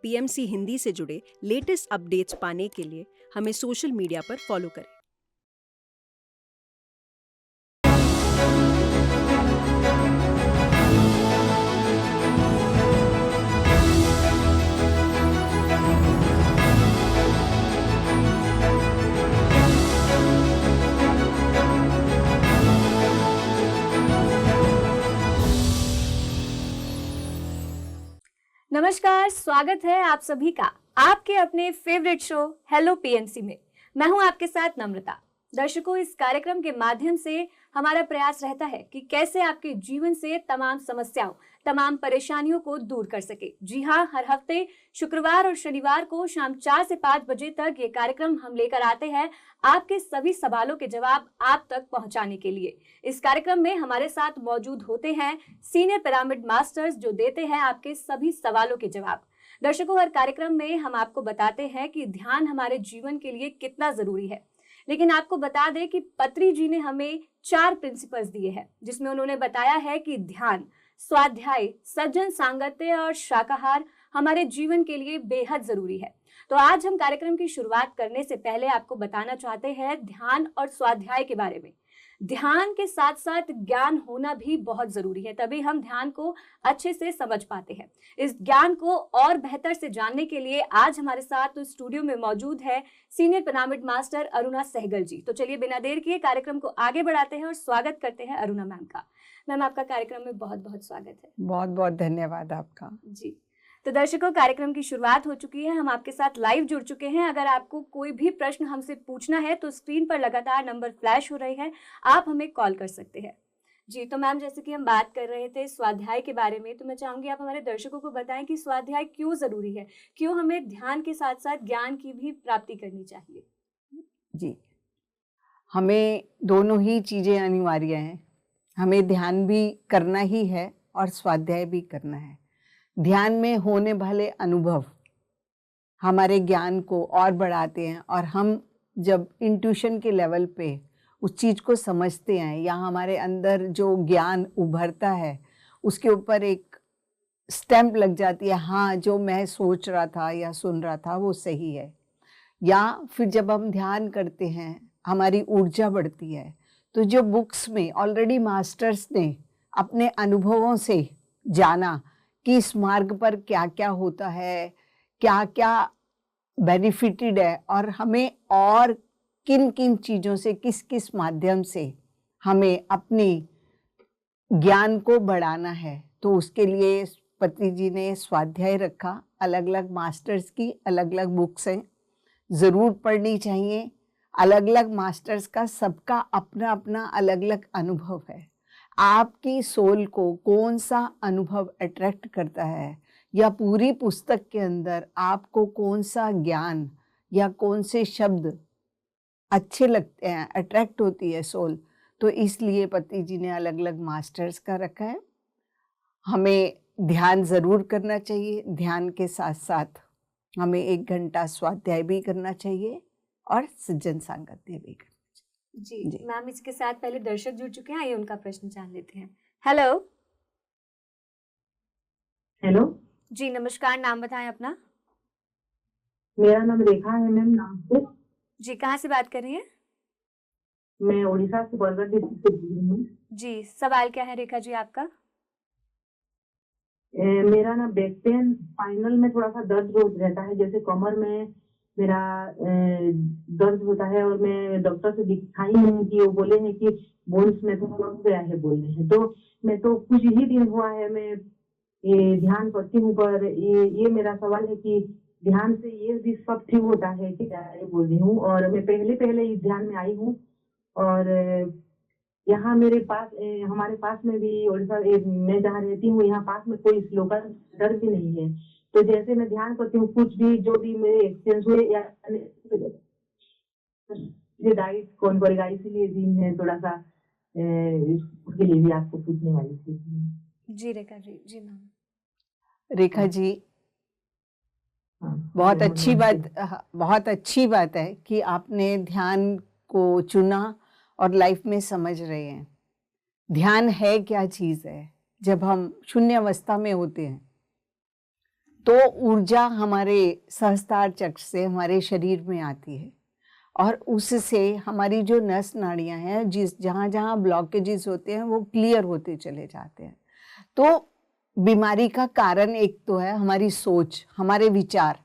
PMC Hindi से जुड़े latest updates पाने के लिए हमें सोशल मीडिया पर फॉलो करें। नमस्कार, स्वागत है आप सभी का आपके अपने फेवरेट शो हेलो पीएमसी में। मैं हूं आपके साथ नम्रता। दर्शकों, इस कार्यक्रम के माध्यम से हमारा प्रयास रहता है कि कैसे आपके जीवन से तमाम समस्याओं, तमाम परेशानियों को दूर कर सके। जी हाँ, हर हफ्ते शुक्रवार और शनिवार को शाम 4 से 5 बजे तक ये कार्यक्रम हम लेकर आते हैं आपके सभी सवालों के जवाब आप तक पहुंचाने के लिए। इस कार्यक्रम में हमारे साथ मौजूद होते हैं सीनियर पिरामिड मास्टर्स, जो देते हैं आपके सभी सवालों के जवाब। दर्शकों, हर कार्यक्रम में हम आपको बताते हैं कि ध्यान हमारे जीवन के लिए कितना जरूरी है। लेकिन आपको बता दें कि पत्री जी ने हमें 4 प्रिंसिपल्स दिए हैं, जिसमें उन्होंने बताया है कि ध्यान, स्वाध्याय, सज्जन सांगत्य और शाकाहार हमारे जीवन के लिए बेहद जरूरी है। तो आज हम कार्यक्रम की शुरुआत करने से पहले आपको बताना चाहते हैं ध्यान और स्वाध्याय के बारे में। ध्यान के साथ साथ ज्ञान होना भी बहुत जरूरी है, तभी हम ध्यान को अच्छे से समझ पाते हैं। इस ज्ञान को और बेहतर से जानने के लिए आज हमारे साथ स्टूडियो में मौजूद है senior pyramid master Aruna Sehgal ji. तो चलिए बिना देर किए कार्यक्रम को आगे बढ़ाते हैं और स्वागत करते हैं अरुणा मैम का। मैम, आपका कार्यक्रम में बहुत बहुत स्वागत है। बहुत बहुत धन्यवाद आपका जी। तो दर्शकों, कार्यक्रम की शुरुआत हो चुकी है, हम आपके साथ लाइव जुड़ चुके हैं। अगर आपको कोई भी प्रश्न हमसे पूछना है तो स्क्रीन पर लगातार नंबर फ्लैश हो रहे हैं, आप हमें कॉल कर सकते हैं। जी, तो मैम, जैसे कि हम बात कर रहे थे स्वाध्याय के बारे में, तो मैं चाहूंगी आप हमारे दर्शकों को बताएं कि स्वाध्याय क्यों जरूरी है, क्यों हमें ध्यान के साथ साथ ज्ञान की भी प्राप्ति करनी चाहिए। जी, हमें दोनों ही चीज़ें अनिवार्य हैं। हमें ध्यान भी करना ही है और स्वाध्याय भी करना है। ध्यान में होने वाले अनुभव हमारे ज्ञान को और बढ़ाते हैं, और हम जब इंट्यूशन के लेवल पे उस चीज़ को समझते हैं या हमारे अंदर जो ज्ञान उभरता है उसके ऊपर एक स्टैम्प लग जाती है, हाँ जो मैं सोच रहा था या सुन रहा था वो सही है। या फिर जब हम ध्यान करते हैं हमारी ऊर्जा बढ़ती है। तो जो बुक्स में ऑलरेडी मास्टर्स ने अपने अनुभवों से जाना कि इस मार्ग पर क्या क्या होता है, क्या क्या बेनिफिटेड है, और हमें और किन किन चीज़ों से, किस किस माध्यम से हमें अपनी ज्ञान को बढ़ाना है, तो उसके लिए पत्री जी ने स्वाध्याय रखा। अलग अलग मास्टर्स की अलग अलग बुक्स हैं, ज़रूर पढ़नी चाहिए। अलग अलग मास्टर्स का सबका अपना अपना अलग अलग अनुभव है। आपकी सोल को कौन सा अनुभव अट्रैक्ट करता है, या पूरी पुस्तक के अंदर आपको कौन सा ज्ञान या कौन से शब्द अच्छे लगते हैं, अट्रैक्ट होती है सोल, तो इसलिए पति जी ने अलग अलग मास्टर्स का रखा है। हमें ध्यान ज़रूर करना चाहिए। ध्यान के साथ साथ हमें 1 घंटा स्वाध्याय भी करना चाहिए और सज्जन सांगत्य भी करना। जी मैम, इसके साथ पहले दर्शक जुड़ चुके हैं, आइए उनका प्रश्न जान लेते हैं। हेलो। हेलो जी नमस्कार, नाम बताएं अपना। मेरा नाम रेखा है मैम, नागपुर। जी, कहाँ से बात कर रही हैं? मैं उड़ीसा से बरगढ़ डिस्ट्रिक्ट से बोल रही हूँ। जी, सवाल क्या है रेखा जी आपका? मेरा ना बैक पेन, स्पाइनल में थोड़ा सा दर्द रोज रहता है, जैसे कमर में मेरा दर्द होता है, और मैं डॉक्टर से दिखाई हूँ कि वो बोले हैं कि बोन्स में थोड़ा हो गया है बोल रहे हैं। तो मैं तो कुछ ही दिन हुआ है मैं ये ध्यान करती हूँ, पर ये मेरा सवाल है कि ध्यान से ये भी सब ठीक होता है कि क्या, ये बोल रही हूँ। और मैं पहले इस ध्यान में आई हूँ, और यहाँ मेरे पास हमारे पास में भी उड़ीसा मैं जहाँ रहती हूँ यहाँ पास में कोई लोकल डर भी नहीं है। तो जैसे मैं ध्यान करती हूँ, कुछ भी जो भी मेरे एक्सपीरियंस हुए या डाइट कौन करेगा, इसीलिए भी मैं थोड़ा सा उसके लिए भी आपको पूछने वाली थी। जी रेखा जी। जी मैम। रेखा जी, बहुत अच्छी बात है कि आपने ध्यान को चुना और लाइफ में समझ रहे हैं। ध्यान है क्या चीज़ है? जब हम शून्य अवस्था में होते हैं तो ऊर्जा हमारे सहस्त्रार चक्र से हमारे शरीर में आती है और उससे हमारी जो नस नाड़ियाँ हैं, जहाँ जहाँ ब्लॉकेजेस होते हैं वो क्लियर होते चले जाते हैं। तो बीमारी का कारण एक तो है हमारी सोच, हमारे विचार।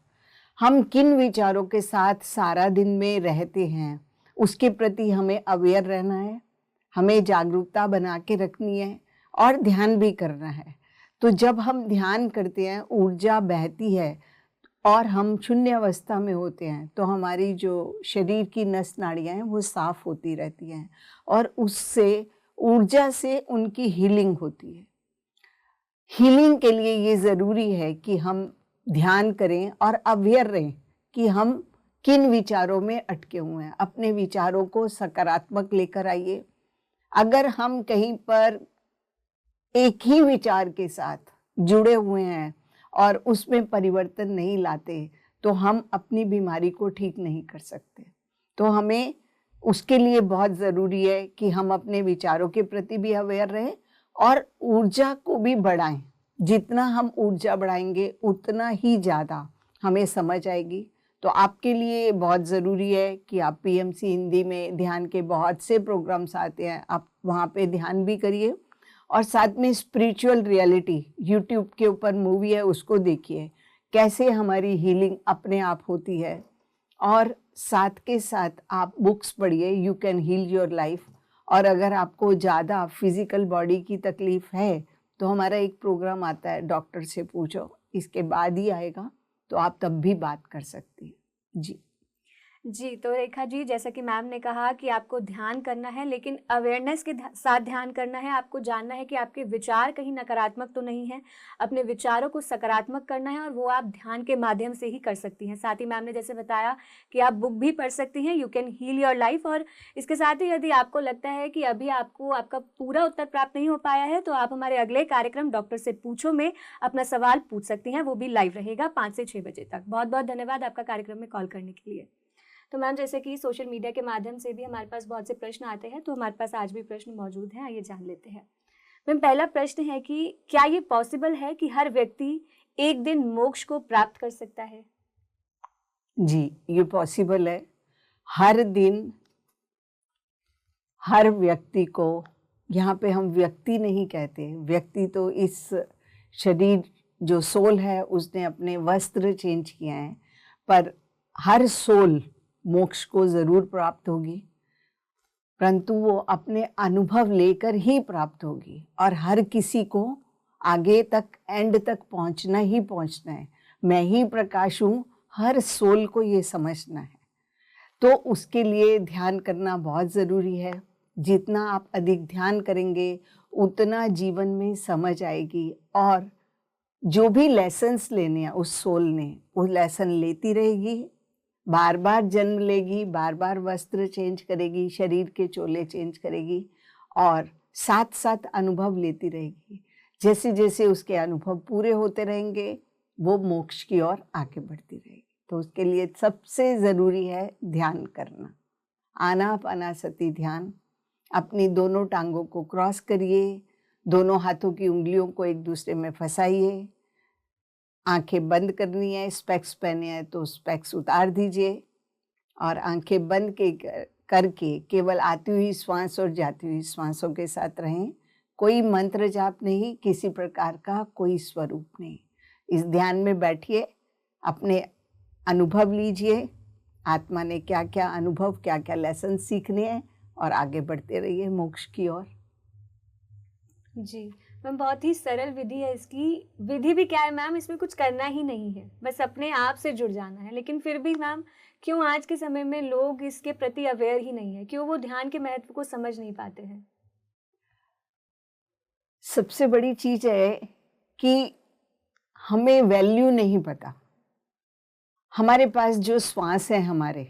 हम किन विचारों के साथ सारा दिन में रहते हैं उसके प्रति हमें अवेयर रहना है, हमें जागरूकता बना के रखनी है और ध्यान भी करना है। तो जब हम ध्यान करते हैं, ऊर्जा बहती है और हम शून्य अवस्था में होते हैं, तो हमारी जो शरीर की नस नाड़ियाँ हैं वो साफ होती रहती हैं और उससे ऊर्जा से उनकी हीलिंग होती है। हीलिंग के लिए ये ज़रूरी है कि हम ध्यान करें और अवेयर रहें कि हम किन विचारों में अटके हुए हैं। अपने विचारों को सकारात्मक लेकर आइए। अगर हम कहीं पर एक ही विचार के साथ जुड़े हुए हैं और उसमें परिवर्तन नहीं लाते तो हम अपनी बीमारी को ठीक नहीं कर सकते। तो हमें उसके लिए बहुत ज़रूरी है कि हम अपने विचारों के प्रति भी अवेयर रहें और ऊर्जा को भी बढ़ाएं। जितना हम ऊर्जा बढ़ाएंगे उतना ही ज़्यादा हमें समझ आएगी। तो आपके लिए बहुत ज़रूरी है कि आप पीएमसी हिंदी में ध्यान के बहुत से प्रोग्राम्स आते हैं, आप वहाँ पे ध्यान भी करिए और साथ में स्पिरिचुअल रियलिटी यूट्यूब के ऊपर मूवी है उसको देखिए, कैसे हमारी हीलिंग अपने आप होती है। और साथ के साथ आप बुक्स पढ़िए, you can heal your life. और अगर आपको ज़्यादा फिजिकल बॉडी की तकलीफ है तो हमारा एक प्रोग्राम आता है डॉक्टर से पूछो, इसके बाद ही आएगा, तो आप तब भी बात कर सकती हैं। जी जी, तो रेखा जी, जैसा कि मैम ने कहा कि आपको ध्यान करना है, लेकिन अवेयरनेस के साथ ध्यान करना है। आपको जानना है कि आपके विचार कहीं नकारात्मक तो नहीं है, अपने विचारों को सकारात्मक करना है और वो आप ध्यान के माध्यम से ही कर सकती हैं। साथ ही मैम ने जैसे बताया कि आप बुक भी पढ़ सकती हैं, you can heal your life. और इसके साथ ही यदि आपको लगता है कि अभी आपको आपका पूरा उत्तर प्राप्त नहीं हो पाया है तो आप हमारे अगले कार्यक्रम डॉक्टर से पूछो में अपना सवाल पूछ सकती हैं। वो भी लाइव रहेगा 5 से 6 बजे तक। बहुत बहुत धन्यवाद आपका कार्यक्रम में कॉल करने के लिए। तो मैम, जैसे कि सोशल मीडिया के माध्यम से भी हमारे पास बहुत से प्रश्न आते हैं, तो हमारे पास आज भी प्रश्न मौजूद हैं, आइए जान लेते हैं। मैम, पहला प्रश्न है कि क्या ये पॉसिबल है कि हर व्यक्ति एक दिन मोक्ष को प्राप्त कर सकता है? जी, ये पॉसिबल है। हर दिन हर व्यक्ति को, यहाँ पे हम व्यक्ति नहीं कहते, व्यक्ति तो इस शरीर जो सोल है उसने अपने वस्त्र चेंज किए हैं, पर हर सोल मोक्ष को ज़रूर प्राप्त होगी, परंतु वो अपने अनुभव लेकर ही प्राप्त होगी। और हर किसी को आगे तक, एंड तक पहुंचना ही पहुंचना है। मैं ही प्रकाश हूँ, हर सोल को ये समझना है। तो उसके लिए ध्यान करना बहुत ज़रूरी है। जितना आप अधिक ध्यान करेंगे उतना जीवन में समझ आएगी और जो भी लेसन्स लेने हैं उस सोल ने, वो लेसन लेती रहेगी, बार बार जन्म लेगी, बार बार वस्त्र चेंज करेगी, शरीर के चोले चेंज करेगी और साथ साथ अनुभव लेती रहेगी। जैसे जैसे उसके अनुभव पूरे होते रहेंगे वो मोक्ष की ओर आगे बढ़ती रहेगी। तो उसके लिए सबसे ज़रूरी है ध्यान करना। आनापानासति ध्यान। अपनी दोनों टांगों को क्रॉस करिए, दोनों हाथों की उंगलियों को एक दूसरे में फंसाइए, आंखें बंद करनी है। स्पेक्स पहने हैं तो स्पेक्स उतार दीजिए और आंखें बंद करके केवल आती हुई श्वास और जाती हुई श्वासों के साथ रहें। कोई मंत्र जाप नहीं, किसी प्रकार का कोई स्वरूप नहीं। इस ध्यान में बैठिए, अपने अनुभव लीजिए, आत्मा ने क्या क्या अनुभव, क्या क्या लेसन सीखने हैं और आगे बढ़ते रहिए मोक्ष की ओर। जी मैम, बहुत ही सरल विधि है। इसकी विधि भी क्या है मैम, इसमें कुछ करना ही नहीं है, बस अपने आप से जुड़ जाना है। लेकिन फिर भी मैम, क्यों आज के समय में लोग इसके प्रति अवेयर ही नहीं है? क्यों वो ध्यान के महत्व को समझ नहीं पाते हैं? सबसे बड़ी चीज़ है कि हमें वैल्यू नहीं पता। हमारे पास जो श्वास है हमारे,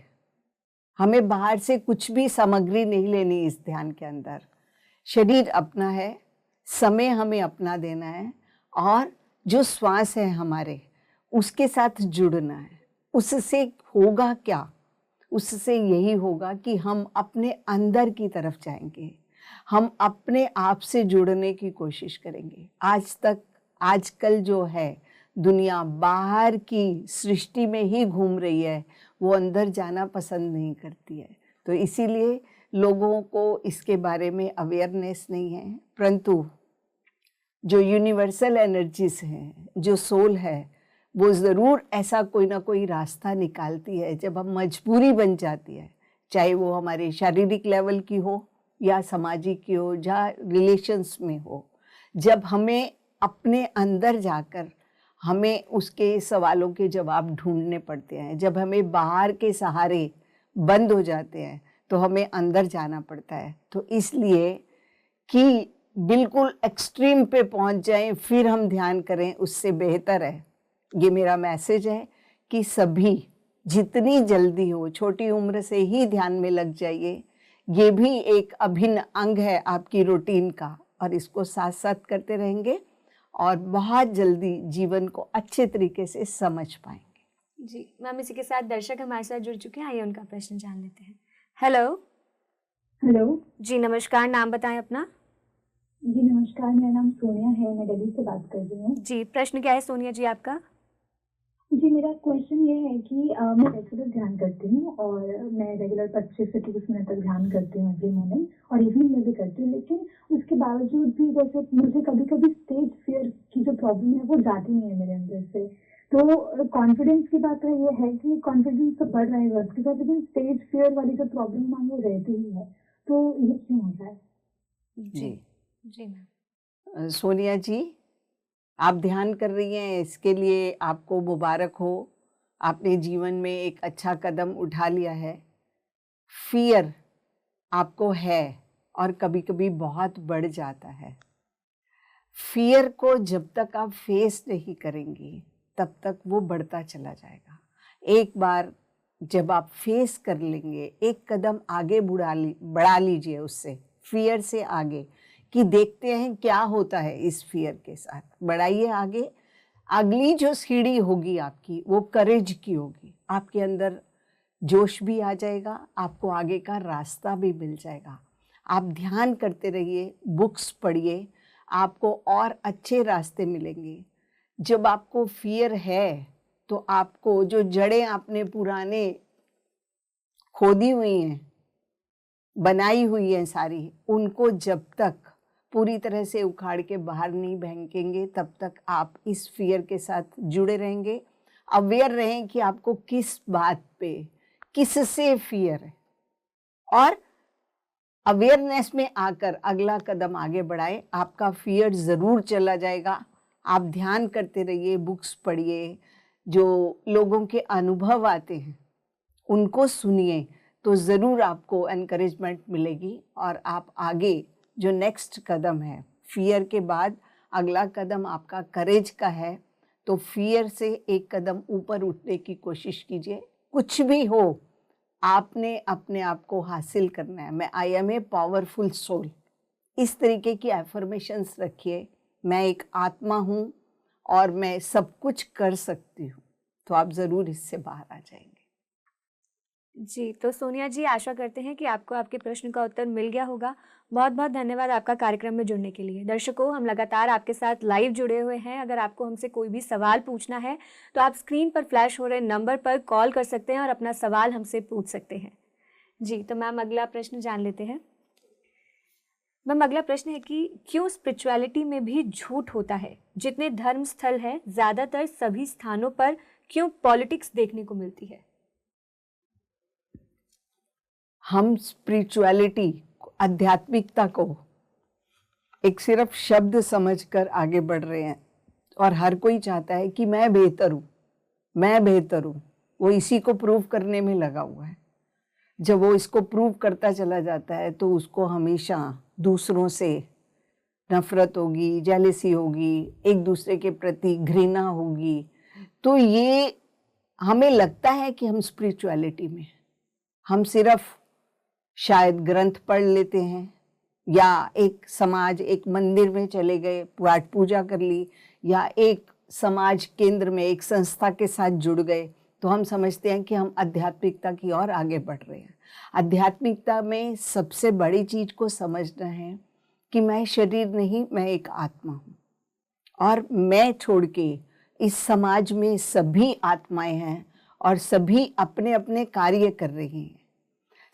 हमें बाहर से कुछ भी सामग्री नहीं लेनी इस ध्यान के अंदर। शरीर अपना है, समय हमें अपना देना है और जो श्वास है हमारे उसके साथ जुड़ना है। उससे होगा क्या? उससे यही होगा कि हम अपने अंदर की तरफ जाएंगे, हम अपने आप से जुड़ने की कोशिश करेंगे। आजकल जो है दुनिया बाहर की सृष्टि में ही घूम रही है, वो अंदर जाना पसंद नहीं करती है। तो इसीलिए लोगों को इसके बारे में अवेयरनेस नहीं है। परंतु जो यूनिवर्सल एनर्जीज हैं, जो सोल है, वो ज़रूर ऐसा कोई ना कोई रास्ता निकालती है जब हम मजबूरी बन जाती है, चाहे वो हमारे शारीरिक लेवल की हो या सामाजिक की हो, या रिलेशंस में हो। जब हमें अपने अंदर जाकर हमें उसके सवालों के जवाब ढूंढने पड़ते हैं, जब हमें बाहर के सहारे बंद हो जाते हैं, तो हमें अंदर जाना पड़ता है। तो इसलिए कि बिल्कुल एक्सट्रीम पे पहुंच जाएं फिर हम ध्यान करें, उससे बेहतर है, ये मेरा मैसेज है कि सभी जितनी जल्दी हो, छोटी उम्र से ही ध्यान में लग जाइए। ये भी एक अभिन्न अंग है आपकी रूटीन का, और इसको साथ साथ करते रहेंगे और बहुत जल्दी जीवन को अच्छे तरीके से समझ पाएंगे। जी मैम, इसी के साथ दर्शक हमारे साथ जुड़ चुके हैं, आइए उनका प्रश्न जान लेते हैं। हेलो। हेलो जी नमस्कार, नाम बताएं अपना। जी नमस्कार, मेरा नाम सोनिया है, मैं दिल्ली से बात कर रही हूँ। जी प्रश्न क्या है सोनिया जी आपका? जी मेरा क्वेश्चन ये है कि मैं रेगुलर ध्यान करती हूँ और मैं रेगुलर 25 से 30 मिनट तक ध्यान करती हूँ एवरी मॉर्निंग, और इवनिंग में भी करती हूँ। लेकिन उसके बावजूद भी जैसे मुझे कभी कभी स्टेज फियर की जो प्रॉब्लम है वो जाती नहीं है मेरे अंदर से। तो कॉन्फिडेंस की बात ये है कि कॉन्फिडेंस तो बढ़ रहा है वक्त के साथ, लेकिन स्टेज फियर वाली जो प्रॉब्लम है वो रहती ही है। तो ये क्यों होता है? जी जी मैम। सोनिया जी, आप ध्यान कर रही हैं, इसके लिए आपको मुबारक हो। आपने जीवन में एक अच्छा कदम उठा लिया है। फियर आपको है और कभी कभी बहुत बढ़ जाता है। फियर को जब तक आप फेस नहीं करेंगी तब तक वो बढ़ता चला जाएगा। एक बार जब आप फेस कर लेंगे, एक कदम आगे बढ़ा लीजिए उससे, फियर से आगे, कि देखते हैं क्या होता है इस फियर के साथ। बढ़ाइए आगे। अगली जो सीढ़ी होगी आपकी वो करेज की होगी। आपके अंदर जोश भी आ जाएगा, आपको आगे का रास्ता भी मिल जाएगा। आप ध्यान करते रहिए, बुक्स पढ़िए, आपको और अच्छे रास्ते मिलेंगे। जब आपको फियर है तो आपको जो जड़ें आपने पुराने खोदी हुई हैं, बनाई हुई हैं सारी, उनको जब तक पूरी तरह से उखाड़ के बाहर नहीं फेंकेंगे तब तक आप इस फियर के साथ जुड़े रहेंगे। अवेयर रहें कि आपको किस बात पे, किससे फियर है, और अवेयरनेस में आकर अगला कदम आगे बढ़ाएं। आपका फियर ज़रूर चला जाएगा। आप ध्यान करते रहिए, बुक्स पढ़िए, जो लोगों के अनुभव आते हैं उनको सुनिए, तो ज़रूर आपको एनकरेजमेंट मिलेगी और आप आगे जो नेक्स्ट कदम है, फियर के बाद अगला कदम आपका करेज का है। तो फियर से एक कदम ऊपर उठने की कोशिश कीजिए। कुछ भी हो, आपने अपने आप को हासिल करना है। मैं I am a powerful soul, इस तरीके की एफर्मेशंस रखिए। मैं एक आत्मा हूँ और मैं सब कुछ कर सकती हूँ। तो आप ज़रूर इससे बाहर आ जाएंगे। जी तो सोनिया जी, आशा करते हैं कि आपको आपके प्रश्न का उत्तर मिल गया होगा। बहुत बहुत धन्यवाद आपका कार्यक्रम में जुड़ने के लिए। दर्शकों, हम लगातार आपके साथ लाइव जुड़े हुए हैं। अगर आपको हमसे कोई भी सवाल पूछना है तो आप स्क्रीन पर फ्लैश हो रहे नंबर पर कॉल कर सकते हैं और अपना सवाल हमसे पूछ सकते हैं। जी तो मैम, अगला प्रश्न जान लेते हैं। मैम, अगला प्रश्न है कि क्यों स्पिरिचुअलिटी में भी झूठ होता है? जितने धर्म स्थल है, ज़्यादातर सभी स्थानों पर क्यों पॉलिटिक्स देखने को मिलती है? हम स्पिरिचुअलिटी, आध्यात्मिकता को एक सिर्फ शब्द समझकर आगे बढ़ रहे हैं, और हर कोई चाहता है कि मैं बेहतर हूँ, मैं बेहतर हूँ। वो इसी को प्रूव करने में लगा हुआ है। जब वो इसको प्रूव करता चला जाता है तो उसको हमेशा दूसरों से नफरत होगी, जेलसी होगी, एक दूसरे के प्रति घृणा होगी। तो ये हमें लगता है कि हम स्पिरिचुअलिटी में, हम सिर्फ शायद ग्रंथ पढ़ लेते हैं, या एक समाज, एक मंदिर में चले गए, पाठ पूजा कर ली, या एक समाज केंद्र में एक संस्था के साथ जुड़ गए, तो हम समझते हैं कि हम आध्यात्मिकता की ओर आगे बढ़ रहे हैं। आध्यात्मिकता में सबसे बड़ी चीज को समझना है कि मैं शरीर नहीं, मैं एक आत्मा हूँ, और मैं छोड़ के इस समाज में सभी आत्माएं हैं और सभी अपने अपने कार्य कर रही हैं।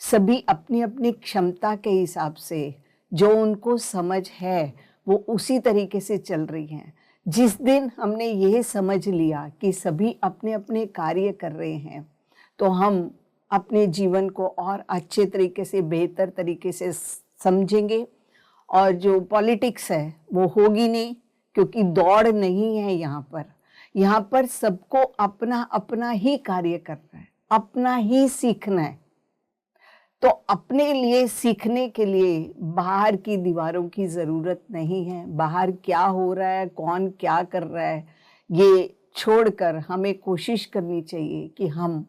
सभी अपनी अपनी क्षमता के हिसाब से जो उनको समझ है वो उसी तरीके से चल रही हैं। जिस दिन हमने ये समझ लिया कि सभी अपने अपने कार्य कर रहे हैं, तो हम अपने जीवन को और अच्छे तरीके से, बेहतर तरीके से समझेंगे। और जो पॉलिटिक्स है वो होगी नहीं, क्योंकि दौड़ नहीं है यहाँ पर। यहाँ पर सबको अपना अपना ही कार्य करना है, अपना ही सीखना है। तो अपने लिए सीखने के लिए बाहर की दीवारों की ज़रूरत नहीं है। बाहर क्या हो रहा है, कौन क्या कर रहा है, ये छोड़कर हमें कोशिश करनी चाहिए कि हम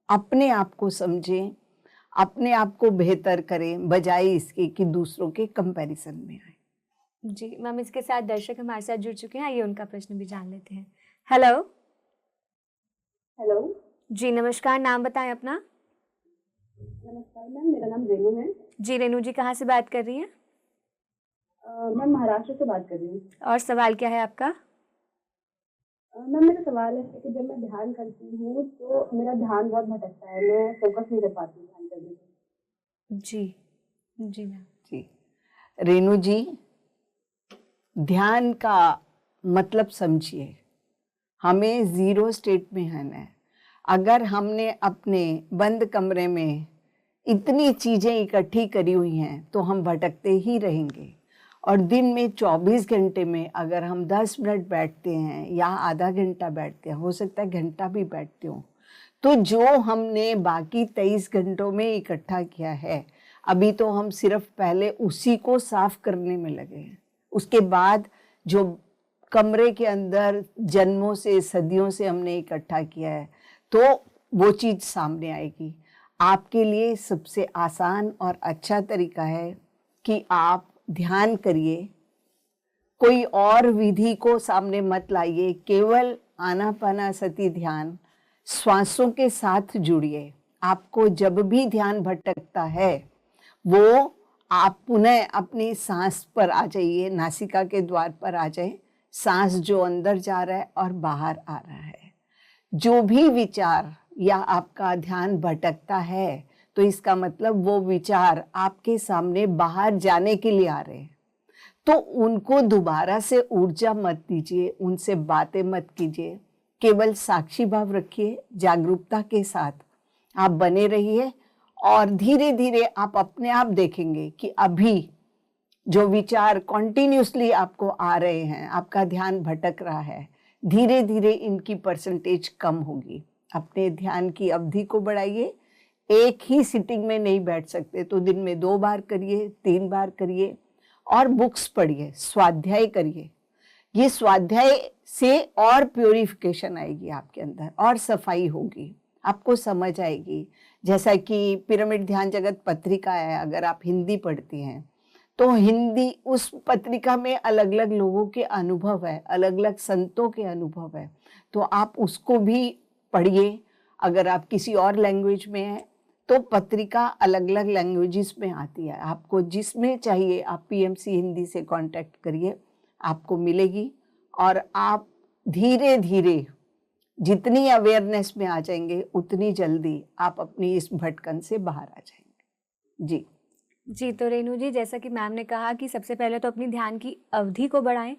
अपने आप को समझें, अपने आप को बेहतर करें, बजाय इसके कि दूसरों के कंपैरिजन में आए। जी मैम, इसके साथ दर्शक हमारे साथ जुड़ चुके हैं, आइए उनका प्रश्न भी जान लेते हैं। हेलो। हेलो। जी नमस्कार, नाम बताएं अपना। नमस्कार मैम, मेरा नाम रेनू है। जी रेनू जी, कहाँ से बात कर रही हैं? मैं महाराष्ट्र से बात कर रही हूँ। और सवाल क्या है आपका? मैम मेरा सवाल है कि जब मैं ध्यान करती हूँ तो मेरा ध्यान बहुत भटकता है, मैं फोकस नहीं कर पाती हूँ ध्यान करने में। जी जी मैम। जी रेनू जी, ध्यान का मतलब समझिए। हमें ज़ीरो स्टेट में रहना है। अगर हमने अपने बंद कमरे में इतनी चीज़ें इकट्ठी करी हुई हैं तो हम भटकते ही रहेंगे। और दिन में 24 घंटे में अगर हम 10 मिनट बैठते हैं या आधा घंटा बैठते हैं, हो सकता है घंटा भी बैठते हो, तो जो हमने बाकी 23 घंटों में इकट्ठा किया है, अभी तो हम सिर्फ पहले उसी को साफ करने में लगे हैं। उसके बाद जो कमरे के अंदर जन्मों से, सदियों से हमने इकट्ठा किया है, तो वो चीज़ सामने आएगी। आपके लिए सबसे आसान और अच्छा तरीका है कि आप ध्यान करिए। कोई और विधि को सामने मत लाइए, केवल आनापानसति ध्यान, श्वासों के साथ जुड़िए। आपको जब भी ध्यान भटकता है वो आप पुनः अपनी सांस पर आ जाइए, नासिका के द्वार पर आ जाए। सांस जो अंदर जा रहा है और बाहर आ रहा है। जो भी विचार या आपका ध्यान भटकता है, तो इसका मतलब वो विचार आपके सामने बाहर जाने के लिए आ रहे हैं। तो उनको दोबारा से ऊर्जा मत दीजिए, उनसे बातें मत कीजिए। केवल साक्षी भाव रखिए, जागरूकता के साथ आप बने रहिए और धीरे धीरे आप अपने आप देखेंगे कि अभी जो विचार कॉन्टिन्यूसली आपको आ रहे हैं, आपका ध्यान भटक रहा है, धीरे धीरे इनकी परसेंटेज कम होगी। अपने ध्यान की अवधि को बढ़ाइए। एक ही सिटिंग में नहीं बैठ सकते तो दिन में 2 बार करिए, 3 बार करिए। और बुक्स पढ़िए, स्वाध्याय करिए। ये स्वाध्याय से और प्योरिफिकेशन आएगी आपके अंदर और सफाई होगी, आपको समझ आएगी। जैसा कि पिरामिड ध्यान जगत पत्रिका है, अगर आप हिंदी पढ़ती हैं तो हिंदी, उस पत्रिका में अलग अलग लोगों के अनुभव है, अलग अलग संतों के अनुभव है, तो आप उसको भी पढ़िए। अगर आप किसी और लैंग्वेज में हैं तो पत्रिका अलग अलग लैंग्वेजेस में आती है, आपको जिसमें चाहिए आप पीएमसी हिंदी से कांटेक्ट करिए, आपको मिलेगी। और आप धीरे धीरे जितनी अवेयरनेस में आ जाएंगे उतनी जल्दी आप अपनी इस भटकन से बाहर आ जाएंगे। जी जी, तो रेनू जी, जैसा कि मैम ने कहा कि सबसे पहले तो अपनी ध्यान की अवधि को बढ़ाएं।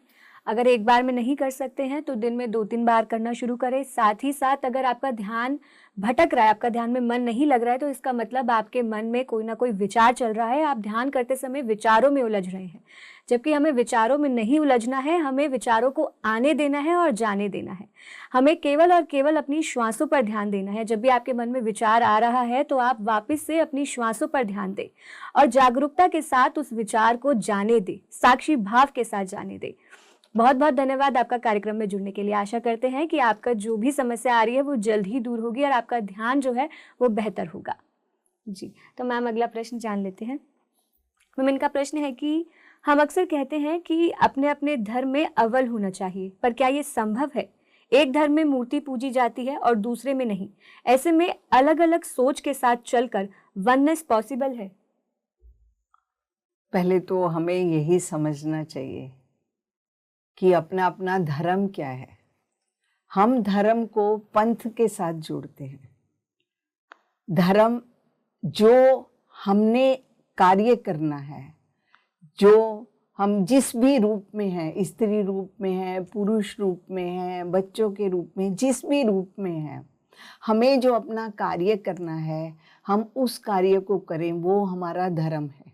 अगर एक बार में नहीं कर सकते हैं तो दिन में 2-3 बार करना शुरू करें। साथ ही साथ अगर आपका ध्यान भटक रहा है, आपका ध्यान में मन नहीं लग रहा है, तो इसका मतलब आपके मन में कोई ना कोई विचार चल रहा है। आप ध्यान करते समय विचारों में उलझ रहे हैं, जबकि हमें विचारों में नहीं उलझना है। हमें विचारों को आने देना है और जाने देना है। हमें केवल और केवल अपनी श्वासों पर ध्यान देना है। जब भी आपके मन में विचार आ रहा है तो आप वापस से अपनी श्वासों पर ध्यान दें और जागरूकता के साथ उस विचार को जाने दें, साक्षी भाव के साथ जाने दें। बहुत बहुत धन्यवाद आपका कार्यक्रम में जुड़ने के लिए। आशा करते हैं कि आपका जो भी समस्या आ रही है वो जल्द ही दूर होगी और आपका ध्यान जो है वो बेहतर होगा। जी, तो मैम अगला प्रश्न जान लेते हैं। मैम, इनका प्रश्न है कि हम अक्सर कहते हैं कि अपने अपने धर्म में अव्वल होना चाहिए, पर क्या ये संभव है? एक धर्म में मूर्ति पूजी जाती है और दूसरे में नहीं। ऐसे में अलग अलग सोच के साथ चलकर वननेस पॉसिबल है? पहले तो हमें यही समझना चाहिए कि अपना अपना धर्म क्या है। हम धर्म को पंथ के साथ जोड़ते हैं। धर्म जो हमने कार्य करना है, जो हम जिस भी रूप में हैं, स्त्री रूप में है, पुरुष रूप में है, बच्चों के रूप में, जिस भी रूप में है, हमें जो अपना कार्य करना है, हम उस कार्य को करें, वो हमारा धर्म है।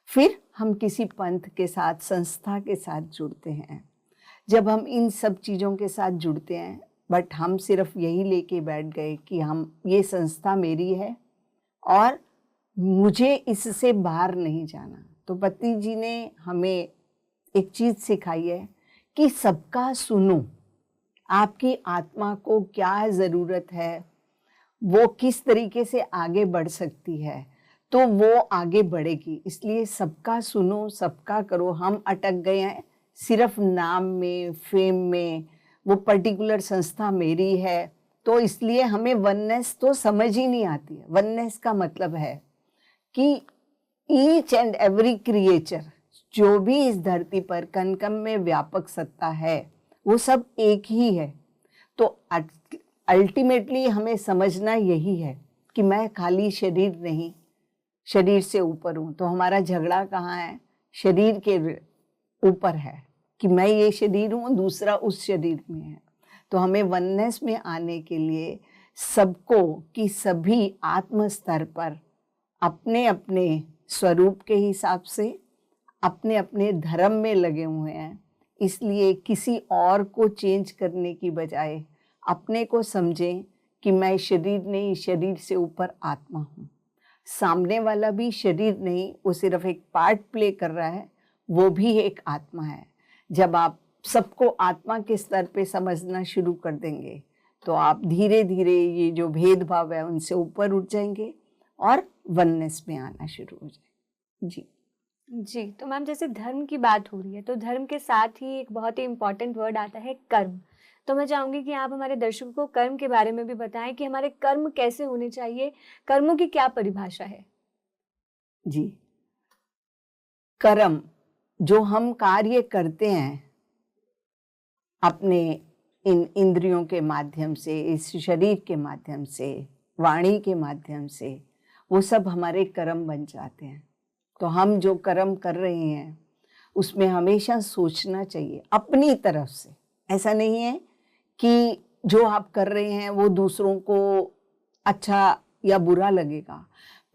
फिर हम किसी पंथ के साथ, संस्था के साथ जुड़ते हैं। जब हम इन सब चीज़ों के साथ जुड़ते हैं, बट हम सिर्फ यही लेके बैठ गए कि हम, ये संस्था मेरी है और मुझे इससे बाहर नहीं जाना, तो पति जी ने हमें एक चीज़ सिखाई है कि सबका सुनो, आपकी आत्मा को क्या ज़रूरत है, वो किस तरीके से आगे बढ़ सकती है, तो वो आगे बढ़ेगी। इसलिए सबका सुनो, सबका करो। हम अटक गए हैं सिर्फ नाम में, फेम में, वो पर्टिकुलर संस्था मेरी है, तो इसलिए हमें वननेस तो समझ ही नहीं आती है। वननेस का मतलब है कि ईच एंड एवरी क्रिएचर, जो भी इस धरती पर कण कण में व्यापक सत्ता है, वो सब एक ही है। तो अल्टीमेटली हमें समझना यही है कि मैं खाली शरीर नहीं, शरीर से ऊपर हूँ। तो हमारा झगड़ा कहाँ है? शरीर के ऊपर है कि मैं ये शरीर हूँ, दूसरा उस शरीर में है। तो हमें वननेस में आने के लिए सबको, कि सभी आत्म स्तर पर अपने अपने स्वरूप के हिसाब से अपने अपने धर्म में लगे हुए हैं। इसलिए किसी और को चेंज करने की बजाय अपने को समझें कि मैं शरीर नहीं, शरीर से ऊपर आत्मा हूँ। सामने वाला भी शरीर नहीं, वो सिर्फ एक पार्ट प्ले कर रहा है, वो भी एक आत्मा है। जब आप सबको आत्मा के स्तर पे समझना शुरू कर देंगे, तो आप धीरे धीरे ये जो भेदभाव है उनसे ऊपर उठ जाएंगे और वननेस में आना शुरू हो जाए। जी जी, तो मैम जैसे धर्म की बात हो रही है, तो धर्म के साथ ही एक बहुत ही इम्पोर्टेंट वर्ड आता है कर्म। तो मैं चाहूंगी कि आप हमारे दर्शकों को कर्म के बारे में भी बताएं कि हमारे कर्म कैसे होने चाहिए, कर्मों की क्या परिभाषा है। जी, कर्म जो हम कार्य करते हैं अपने इन इंद्रियों के माध्यम से, इस शरीर के माध्यम से, वाणी के माध्यम से, वो सब हमारे कर्म बन जाते हैं। तो हम जो कर्म कर रहे हैं उसमें हमेशा सोचना चाहिए अपनी तरफ से। ऐसा नहीं है कि जो आप कर रहे हैं वो दूसरों को अच्छा या बुरा लगेगा,